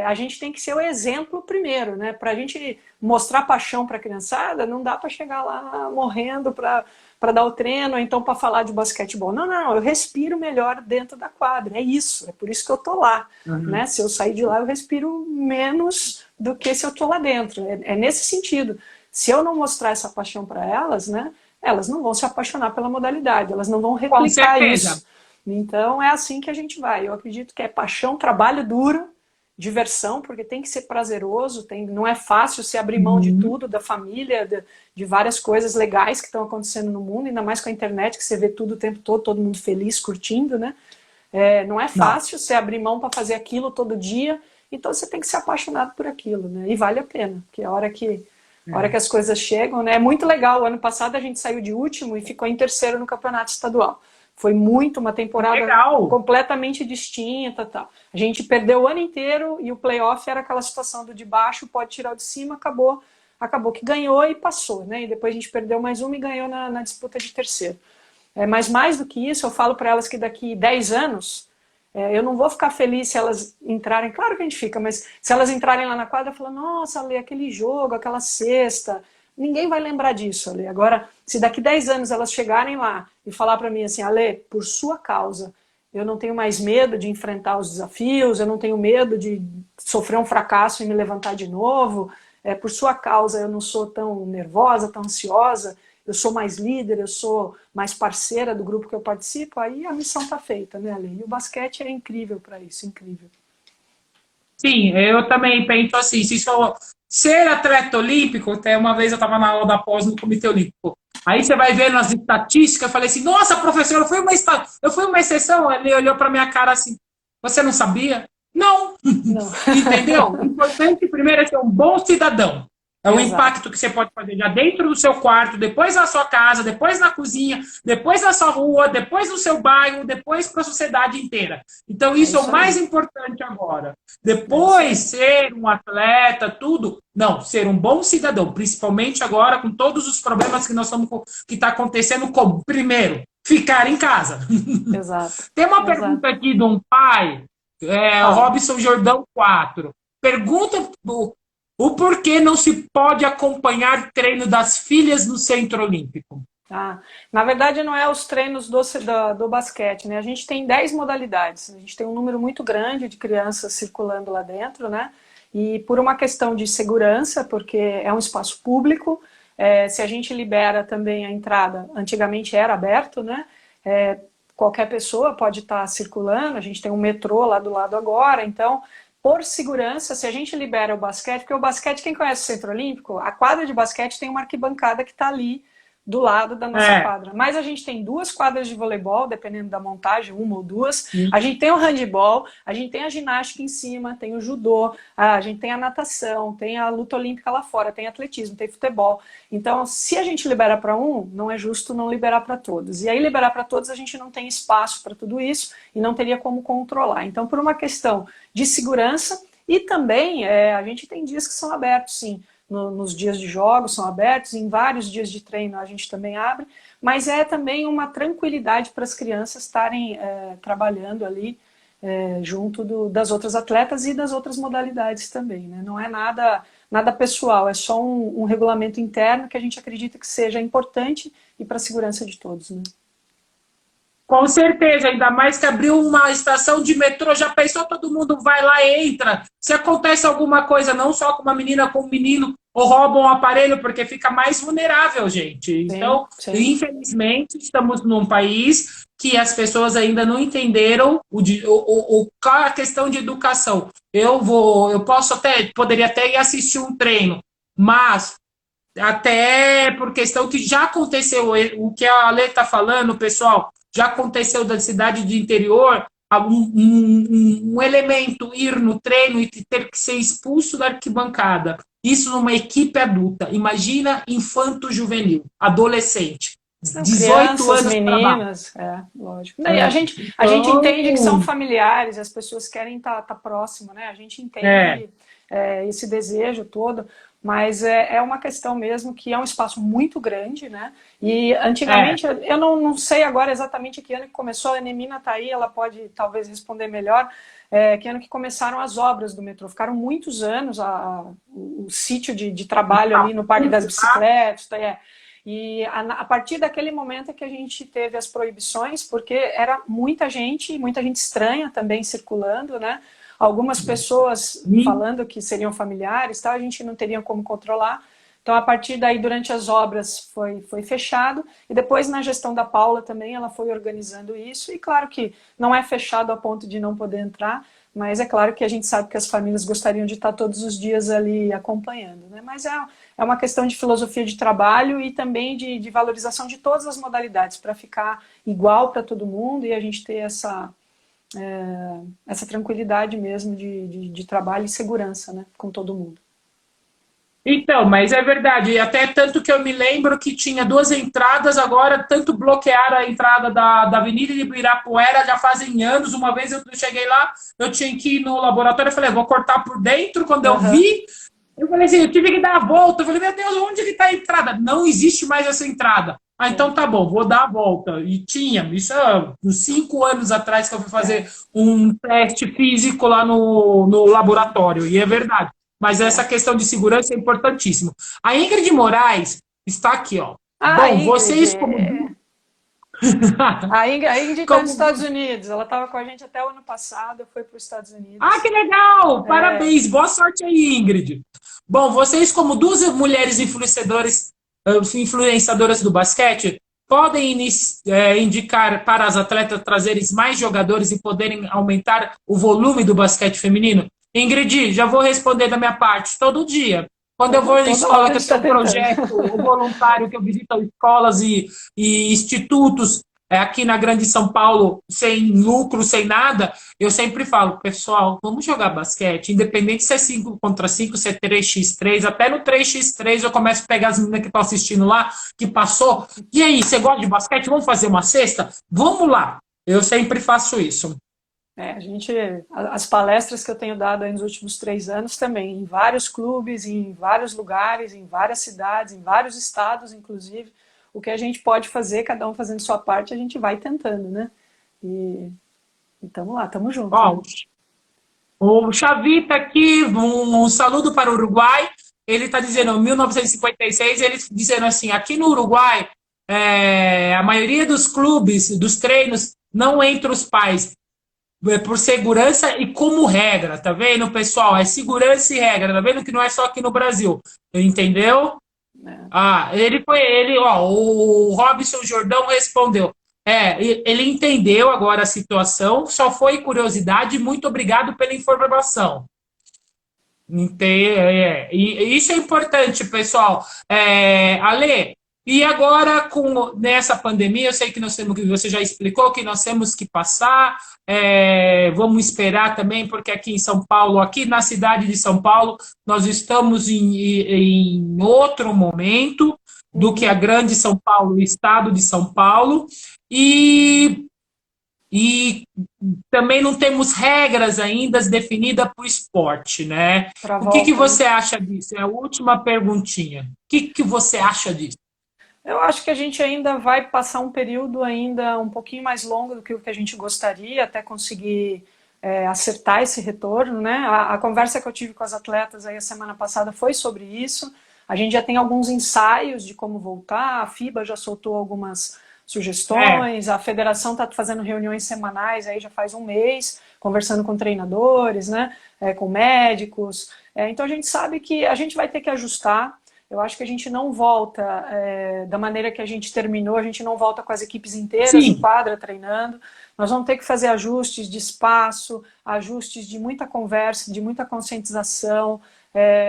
a gente tem que ser o exemplo primeiro, né? Para a gente mostrar paixão para a criançada, não dá para chegar lá morrendo para dar o treino, ou então para falar de basquetebol. Não, não, eu respiro melhor dentro da quadra, é isso, é por isso que eu tô lá. Né? Uhum. Se eu sair de lá, eu respiro menos do que se eu tô lá dentro. É nesse sentido. Se eu não mostrar essa paixão para elas, né? Elas não vão se apaixonar pela modalidade, elas não vão Com replicar certeza. isso. Então é assim que a gente vai. Eu acredito que é paixão, trabalho duro, diversão, porque tem que ser prazeroso, não é fácil se abrir mão de Uhum. tudo, da família, de várias coisas legais que estão acontecendo no mundo, ainda mais com a internet, que você vê tudo o tempo todo, todo mundo feliz, curtindo, né? Não é Não, fácil você abrir mão para fazer aquilo todo dia, então você tem que ser apaixonado por aquilo, né? E vale a pena, porque a hora que é. as coisas chegam, né? É muito legal. O ano passado a gente saiu de último e ficou em terceiro no campeonato estadual. Foi uma temporada Legal. completamente distinta, tal. A gente perdeu o ano inteiro e o playoff era aquela situação do de baixo pode tirar o de cima, acabou que ganhou e passou, né? E depois a gente perdeu mais uma e ganhou na disputa de terceiro. Mas mais do que isso, eu falo para elas que daqui 10 anos, eu não vou ficar feliz se elas entrarem, claro que a gente fica, mas se elas entrarem lá na quadra e falar, nossa, Ale, aquele jogo, aquela cesta, ninguém vai lembrar disso, Ale. Agora, se daqui 10 anos elas chegarem lá e falar para mim assim, Ale, por sua causa, eu não tenho mais medo de enfrentar os desafios, eu não tenho medo de sofrer um fracasso e me levantar de novo, por sua causa eu não sou tão nervosa, tão ansiosa, eu sou mais líder, eu sou mais parceira do grupo que eu participo, aí a missão está feita, né, Ale? E o basquete é incrível para isso, incrível. Sim, eu também penso assim, se sou ser atleta olímpico, até uma vez eu estava na aula da pós no Comitê Olímpico. Aí você vai vendo as estatísticas, eu falei assim, nossa, professor, eu fui uma exceção. Ele olhou para minha cara assim, você não sabia? Não, Não. entendeu? O importante primeiro é ser um bom cidadão. É o Exato. impacto que você pode fazer já dentro do seu quarto, depois na sua casa, depois na cozinha, depois na sua rua, depois no seu bairro, depois para a sociedade inteira. Então, É isso é o isso aí. mais importante agora. É isso Depois, aí. ser um atleta, tudo. Não, ser um bom cidadão, principalmente agora com todos os problemas que nós estamos que está acontecendo, como, primeiro, ficar em casa. Exato. Tem uma Exato. pergunta aqui de um pai, Fala. Robson Jordão 4. Pergunta o porquê não se pode acompanhar treino das filhas no Centro Olímpico. Ah, na verdade, não é os treinos do basquete, né? A gente tem 10 modalidades, a gente tem um número muito grande de crianças circulando lá dentro, né? E por uma questão de segurança, porque é um espaço público, se a gente libera também a entrada, antigamente era aberto, né? Qualquer pessoa pode estar circulando, a gente tem um metrô lá do lado agora, então, por segurança, se a gente libera o basquete, porque o basquete, quem conhece o Centro Olímpico, a quadra de basquete tem uma arquibancada que está ali do lado da nossa É, quadra. Mas a gente tem duas quadras de voleibol, dependendo da montagem, uma ou duas. A gente tem o handebol, a gente tem a ginástica em cima, tem o judô, a gente tem a natação, tem a luta olímpica lá fora, tem atletismo, tem futebol. Então, se a gente libera para um, não é justo não liberar para todos. E aí, liberar para todos, a gente não tem espaço para tudo isso e não teria como controlar. Então, por uma questão de segurança e também, a gente tem dias que são abertos, sim. Nos dias de jogos são abertos, em vários dias de treino a gente também abre, mas é também uma tranquilidade para as crianças estarem trabalhando ali junto das outras atletas e das outras modalidades também, né? Não é nada pessoal, é só um regulamento interno que a gente acredita que seja importante e para a segurança de todos, né? com certeza, ainda mais que abriu uma estação de metrô, já pensou, todo mundo vai lá e entra. Se acontece alguma coisa, não só com uma menina, com um menino, ou roubam um aparelho, porque fica mais vulnerável, gente. Sim, Então, sim. infelizmente, estamos num país que as pessoas ainda não entenderam a questão de educação. Eu poderia até ir assistir um treino, mas até por questão que já aconteceu, o que a Ale está falando, pessoal, já aconteceu da cidade de interior, um elemento ir no treino e ter que ser expulso da arquibancada. Isso numa equipe adulta. Imagina infanto-juvenil, adolescente. São 18 crianças, anos para baixo. meninas, lógico. E a gente entende que são Então, familiares, as pessoas querem estar próximo, né? A gente é, entende esse desejo todo, mas é uma questão mesmo que é um espaço muito grande, né? E é, antigamente, eu não sei agora exatamente que ano que começou, a Enemina está aí, ela pode talvez responder melhor, que ano que começaram as obras do metrô. Ficaram muitos anos o sítio de trabalho ali no Parque das Bicicletas, e a partir daquele momento é que a gente teve as proibições, porque era muita gente estranha também circulando, né? Algumas pessoas falando que seriam familiares, tal, a gente não teria como controlar. Então, a partir daí, durante as obras, foi fechado. E depois, na gestão da Paula também, ela foi organizando isso. E claro que não é fechado a ponto de não poder entrar, mas é claro que a gente sabe que as famílias gostariam de estar todos os dias ali acompanhando, né? Mas é uma questão de filosofia de trabalho e também de valorização de todas as modalidades, para ficar igual para todo mundo e a gente ter essa tranquilidade mesmo de trabalho e segurança, né, com todo mundo. então, mas é verdade, e até tanto que eu me lembro que tinha duas entradas, agora tanto bloquearam a entrada da Avenida de Ibirapuera, já fazem anos. Uma vez eu cheguei lá, eu tinha que ir no laboratório, eu falei, vou cortar por dentro. Quando eu Uhum. vi, eu falei assim, eu tive que dar a volta, eu falei, meu Deus, onde que está a entrada? Não existe mais essa entrada. Ah, então tá bom, vou dar a volta. E tinha, isso há uns 5 anos atrás que eu fui É, fazer um teste físico lá no laboratório, e é verdade. Mas essa é. questão de segurança é importantíssimo. A Ingrid Moraes está aqui, ó. Ah, Bom, Ingrid. vocês como... A Ingrid está nos como... Estados Unidos. Ela estava com a gente até o ano passado, foi para os Estados Ah, que Unidos. legal! É, Parabéns, boa sorte aí, Ingrid. Bom, vocês como duas mulheres influenciadoras do basquete, podem indicar para as atletas trazerem mais jogadores e poderem aumentar o volume do basquete feminino? Ingrid, já vou responder da minha parte, todo dia. Quando eu vou em toda escola hora a que gente eu está tenho um tentando. projeto, o voluntário que eu visito escolas e institutos aqui na Grande São Paulo, sem lucro, sem nada, eu sempre falo, pessoal, vamos jogar basquete, independente se é 5 contra 5, se é 3x3, até no 3x3 eu começo a pegar as meninas que estão assistindo lá, que passou. E aí, você gosta de basquete? Vamos fazer uma cesta? Vamos lá. Eu sempre faço isso. As palestras que eu tenho dado aí nos últimos 3 anos também, em vários clubes, em vários lugares, em várias cidades, em vários estados, inclusive, o que a gente pode fazer, cada um fazendo sua parte, a gente vai tentando, né? E estamos lá, estamos juntos, Ó, né? o Xavi está aqui, um saludo para o Uruguai. Ele está dizendo, 1956, ele dizendo assim, aqui no Uruguai, a maioria dos clubes, dos treinos, não entra os pais. Por segurança e como regra, tá vendo, pessoal? É segurança e regra, tá vendo que não é só aqui no Brasil, entendeu? É. Ah, ó, o Robson Jordão respondeu. Ele entendeu agora a situação, só foi curiosidade, muito obrigado pela informação. E isso é importante, pessoal. Ale, e agora com nessa pandemia, eu sei que nós temos que você já explicou que nós temos que passar. Vamos esperar também, porque aqui em São Paulo, aqui na cidade de São Paulo, nós estamos em outro momento do que a Uhum. grande São Paulo, o estado de São Paulo, e e também não temos regras ainda definidas para o esporte, né? Para a O que volta, né? você acha disso? É a última perguntinha. O que você acha disso? Eu acho que a gente ainda vai passar um período ainda um pouquinho mais longo do que o que a gente gostaria, até conseguir acertar esse retorno, né? A conversa que eu tive com as atletas aí a semana passada foi sobre isso. A gente já tem alguns ensaios de como voltar, a FIBA já soltou algumas É, sugestões, a federação está fazendo reuniões semanais aí já faz um mês, conversando com treinadores, né? Com médicos. Então a gente sabe que a gente vai ter que ajustar. Eu acho que a gente não volta da maneira que a gente terminou, a gente não volta com as equipes inteiras em sim, quadra treinando. Nós vamos ter que fazer ajustes de espaço, ajustes de muita conversa, de muita conscientização.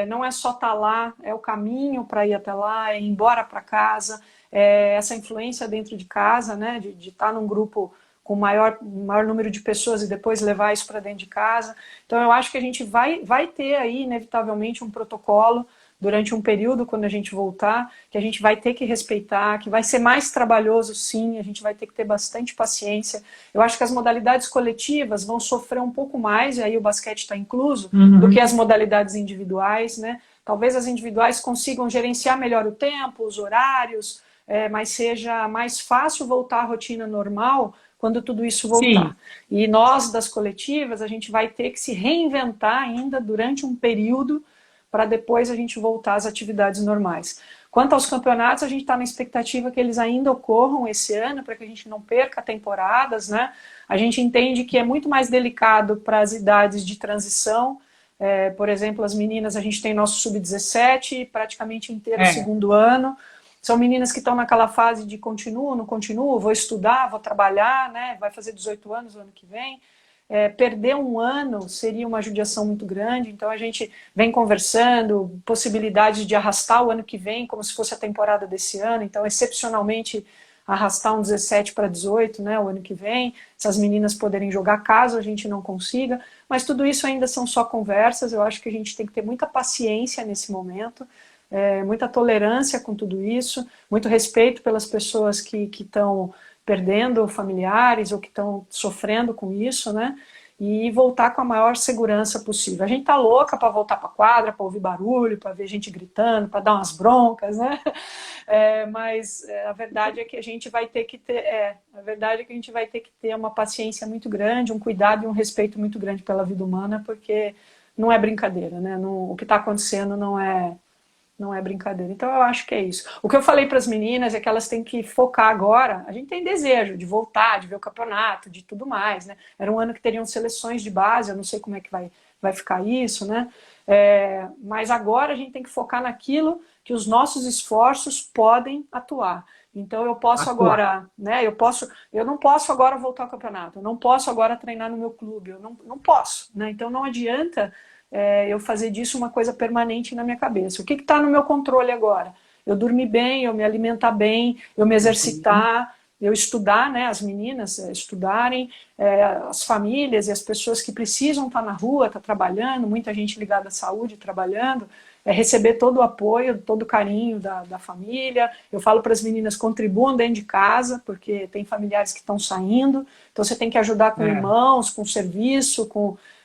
Não é só estar lá, é o caminho para ir até lá, é ir embora para casa, essa influência dentro de casa, né, de estar num grupo com maior número de pessoas e depois levar isso para dentro de casa. Então eu acho que a gente vai ter aí, inevitavelmente, um protocolo durante um período, quando a gente voltar, que a gente vai ter que respeitar, que vai ser mais trabalhoso, sim, a gente vai ter que ter bastante paciência. Eu acho que as modalidades coletivas vão sofrer um pouco mais, e aí o basquete está incluso, do que uhum, as modalidades individuais, né? Talvez as individuais consigam gerenciar melhor o tempo, os horários, mas seja mais fácil voltar à rotina normal quando tudo isso sim, voltar. E nós, das coletivas, a gente vai ter que se reinventar ainda durante um período para depois a gente voltar às atividades normais. Quanto aos campeonatos, a gente está na expectativa que eles ainda ocorram esse ano, para que a gente não perca temporadas, né? A gente entende que é muito mais delicado para as idades de transição. Por exemplo, as meninas, a gente tem nosso sub-17, praticamente inteiro o é, segundo ano. São meninas que estão naquela fase de continuo, não continuo, vou estudar, vou trabalhar, né? Vai fazer 18 anos o ano que vem. Perder um ano seria uma judiação muito grande, então a gente vem conversando, possibilidade de arrastar o ano que vem, como se fosse a temporada desse ano, então excepcionalmente arrastar um 17 para 18, né, o ano que vem, essas meninas poderem jogar caso a gente não consiga, mas tudo isso ainda são só conversas, eu acho que a gente tem que ter muita paciência nesse momento, muita tolerância com tudo isso, muito respeito pelas pessoas que estão perdendo familiares ou que estão sofrendo com isso, né? e voltar com a maior segurança possível. A gente tá louca para voltar para a quadra, para ouvir barulho, para ver gente gritando, para dar umas broncas, né? Mas a verdade é que a gente vai ter que ter, a verdade é que a gente vai ter que ter uma paciência muito grande, um cuidado e um respeito muito grande pela vida humana, porque não é brincadeira, né? O que está acontecendo não é brincadeira. Então eu acho que é isso. O que eu falei para as meninas é que elas têm que focar agora. A gente tem desejo de voltar, de ver o campeonato, de tudo mais, né? Era um ano que teriam seleções de base, eu não sei como é que vai ficar isso, né? Mas agora a gente tem que focar naquilo que os nossos esforços podem atuar. Então eu posso agora, né? Eu não posso agora voltar ao campeonato, eu não posso agora treinar no meu clube, eu não posso, né? Então não adianta eu fazer disso uma coisa permanente na minha cabeça. O que está no meu controle agora? Eu dormir bem, eu me alimentar bem, eu me exercitar, eu estudar, né, as meninas estudarem, as famílias e as pessoas que precisam estar na rua, estar trabalhando, muita gente ligada à saúde trabalhando, receber todo o apoio, todo o carinho da família. Eu falo para as meninas, contribuam dentro de casa, porque tem familiares que estão saindo, então você tem que ajudar com irmãos, com serviço,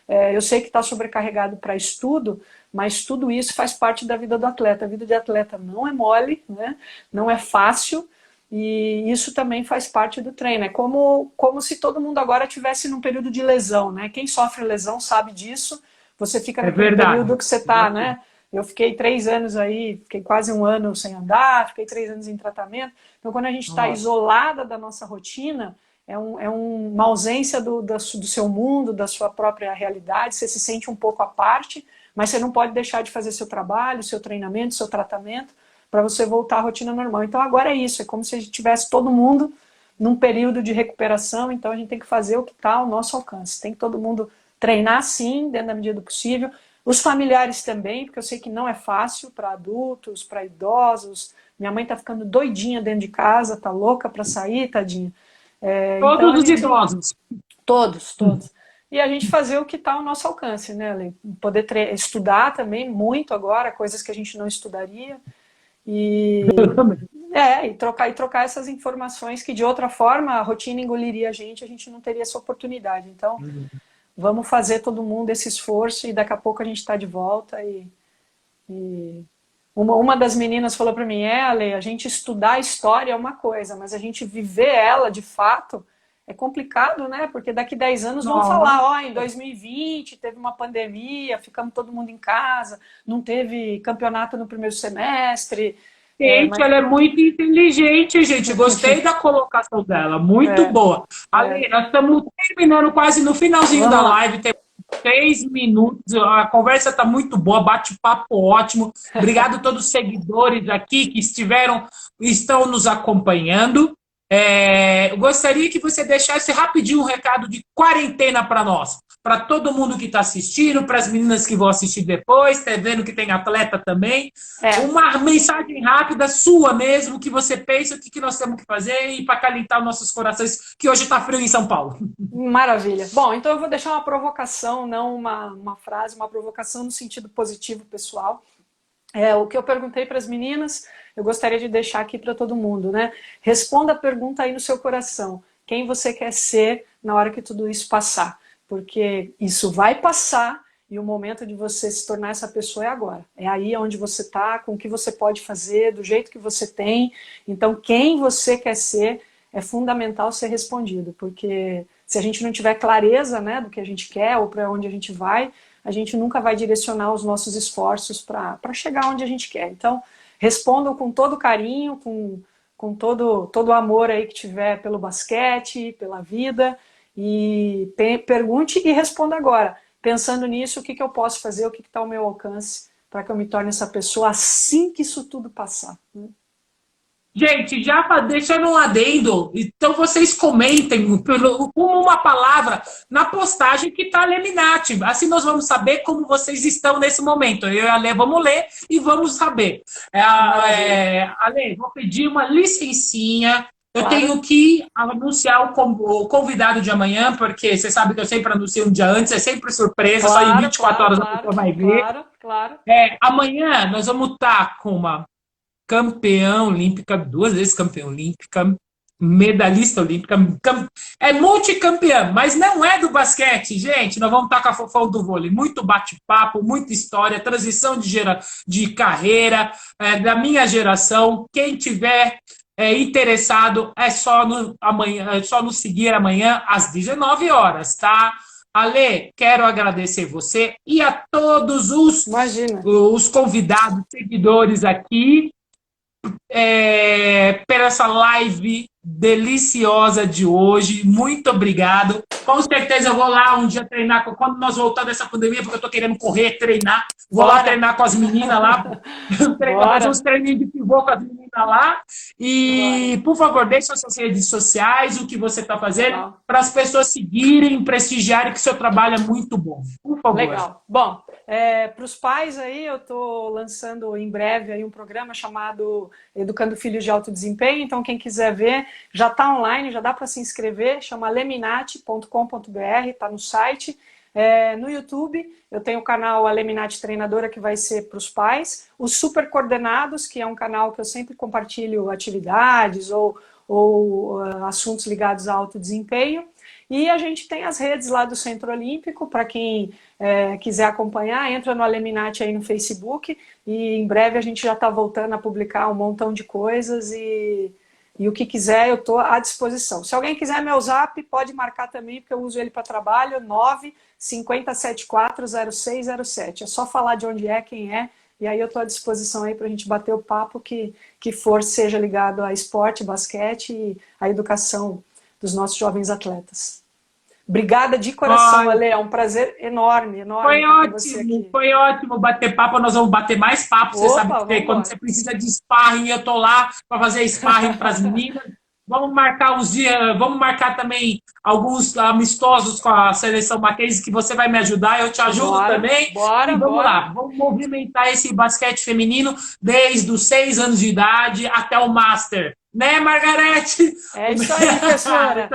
eu sei que está sobrecarregado para estudo, mas tudo isso faz parte da vida do atleta. A vida de atleta não é mole, né? Não é fácil, e isso também faz parte do treino. É como se todo mundo agora tivesse num período de lesão, né? Quem sofre lesão sabe disso. Você fica naquele período que você está, né? Eu fiquei 3 anos aí, fiquei quase 1 ano sem andar, fiquei 3 anos em tratamento. Então, quando a gente está isolada da nossa rotina, é uma ausência do seu mundo, da sua própria realidade, você se sente um pouco à parte, mas você não pode deixar de fazer seu trabalho, seu treinamento, seu tratamento, para você voltar à rotina normal. Então agora é isso, é como se a gente tivesse todo mundo num período de recuperação, então a gente tem que fazer o que está ao nosso alcance. Tem que todo mundo treinar sim, dentro da medida do possível. Os familiares também, porque eu sei que não é fácil para adultos, para idosos. Minha mãe está ficando doidinha dentro de casa, tá louca para sair, tadinha. Todos os idosos. Todos. E a gente fazer o que está ao nosso alcance, né, Ale? Poder estudar também muito agora, coisas que a gente não estudaria. E trocar essas informações que de outra forma a rotina engoliria a gente não teria essa oportunidade. Então, vamos fazer todo mundo esse esforço e daqui a pouco a gente está de volta. Uma das meninas falou para mim, Ale, a gente estudar a história é uma coisa, mas a gente viver ela de fato é complicado, né? Porque daqui 10 anos vão falar, em 2020 teve uma pandemia, ficamos todo mundo em casa, não teve campeonato no primeiro semestre. Gente, ela é muito inteligente, gente. Gostei da colocação dela, muito boa. Ale, nós estamos terminando quase no finalzinho da live, tem 3 minutos, a conversa está muito boa, bate-papo ótimo. Obrigado a todos os seguidores aqui que estão nos acompanhando. Eu gostaria que você deixasse rapidinho um recado de quarentena para nós, para todo mundo que está assistindo, para as meninas que vão assistir depois, tá vendo que tem atleta também. Uma mensagem rápida, sua mesmo, que você pensa, o que nós temos que fazer e para calentar os nossos corações, que hoje está frio em São Paulo. Maravilha. Bom, então eu vou deixar uma provocação, não uma frase, uma provocação no sentido positivo, pessoal. O que eu perguntei para as meninas, eu gostaria de deixar aqui para todo mundo, né? Responda a pergunta aí no seu coração. Quem você quer ser na hora que tudo isso passar? Porque isso vai passar e o momento de você se tornar essa pessoa é agora. É aí onde você está, com o que você pode fazer, do jeito que você tem. Então, quem você quer ser é fundamental ser respondido, porque se a gente não tiver clareza, né, do que a gente quer ou para onde a gente vai, a gente nunca vai direcionar os nossos esforços para chegar onde a gente quer. Então, respondam com todo carinho, com todo o amor aí que tiver pelo basquete, pela vida, e pergunte e responda agora. Pensando nisso, o que eu posso fazer, o que está ao meu alcance para que eu me torne essa pessoa assim que isso tudo passar. Gente, já deixando um adendo, então vocês comentem com uma palavra na postagem que está a Leminati. Assim nós vamos saber como vocês estão nesse momento. Eu e a Lê vamos ler e vamos saber. Ale, vou pedir uma licencinha. Eu tenho que anunciar o convidado de amanhã, porque você sabe que eu sempre anuncio um dia antes, é sempre surpresa, só em 24 horas a pessoa vai ver. Claro. Amanhã nós vamos estar com uma campeã olímpica, 2 vezes campeã olímpica, medalhista olímpica, é multicampeã, mas não é do basquete, gente. Nós vamos estar com a fofão do vôlei. Muito bate-papo, muita história, transição de carreira, da minha geração. Quem tiver interessado, é só nos seguir amanhã às 19 horas, tá? Ale, quero agradecer você e a todos os convidados, seguidores aqui, por essa live deliciosa de hoje. Muito obrigado. Com certeza eu vou lá um dia treinar, quando nós voltarmos dessa pandemia, porque eu estou querendo correr, treinar. Vou lá treinar com as meninas lá, fazer uns treininhos de pivô com as meninas lá. E, por favor, deixe as suas redes sociais, o que você está fazendo, para as pessoas seguirem, prestigiarem, que seu trabalho é muito bom. Por favor. Legal. Bom, para os pais aí, eu estou lançando em breve aí um programa chamado Educando Filhos de Alto Desempenho. Então, quem quiser ver, já está online, já dá para se inscrever, chama leminati.com.br, está no site. No YouTube, eu tenho o canal Aleminati Treinadora, que vai ser para os pais. Os Super Coordenados, que é um canal que eu sempre compartilho atividades ou assuntos ligados a alto desempenho. E a gente tem as redes lá do Centro Olímpico, para quem quiser acompanhar, entra no Aleminati aí no Facebook, e em breve a gente já está voltando a publicar um montão de coisas, e o que quiser eu estou à disposição. Se alguém quiser meu zap, pode marcar também, porque eu uso ele para trabalho, 950740607. É só falar de onde é, quem é, e aí eu estou à disposição aí para a gente bater o papo que for, seja ligado a esporte, basquete e a educação dos nossos jovens atletas. Obrigada de coração, Ale, é um prazer enorme, enorme. Foi ótimo bater papo, nós vamos bater mais papo, você sabe que quando você precisa de sparring, eu tô lá para fazer sparring para as meninas. Vamos marcar uns dias, vamos marcar também alguns amistosos com a seleção Mackenzie, que você vai me ajudar, eu te ajudo também. Vamos lá, vamos movimentar esse basquete feminino desde os 6 anos de idade até o Master. Né, Margarete? É isso aí, professora.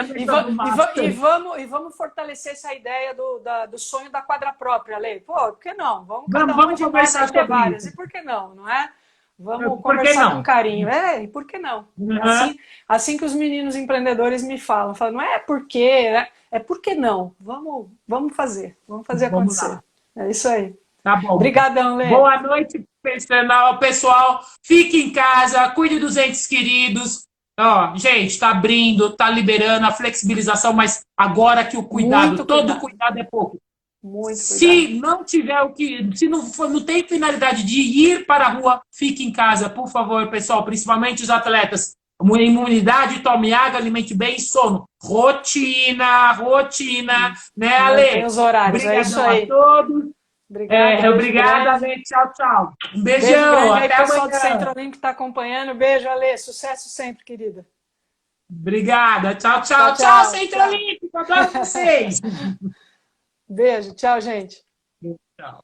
E vamos fortalecer essa ideia do sonho da quadra própria, Ale. Pô, por que não? Vamos conversar sobre várias. E por que não, não é? Vamos conversar com carinho. E por que não? Assim que os meninos empreendedores me falam, não é porque, né? É por que não? Vamos fazer acontecer. Lá. É isso aí. Tá bom. Obrigadão, Lê. Boa noite, pessoal. Fique em casa, cuide dos entes queridos. Gente, tá abrindo, tá liberando a flexibilização, mas agora que o cuidado, cuidado é pouco. Se não tiver se não tem finalidade de ir para a rua, fique em casa, por favor, pessoal, principalmente os atletas. Imunidade, tome água, alimente bem, sono. Rotina, né, Ale? Tem os horários, obrigado é isso aí. A todos. Obrigada, Ale. Tchau. Um beijão. Até amanhã. O pessoal do Centro Olímpico está acompanhando. Beijo, Ale. Sucesso sempre, querida. Obrigada. Tchau, Centro Olímpico. Adoro vocês. Beijo. Tchau, gente. Tchau.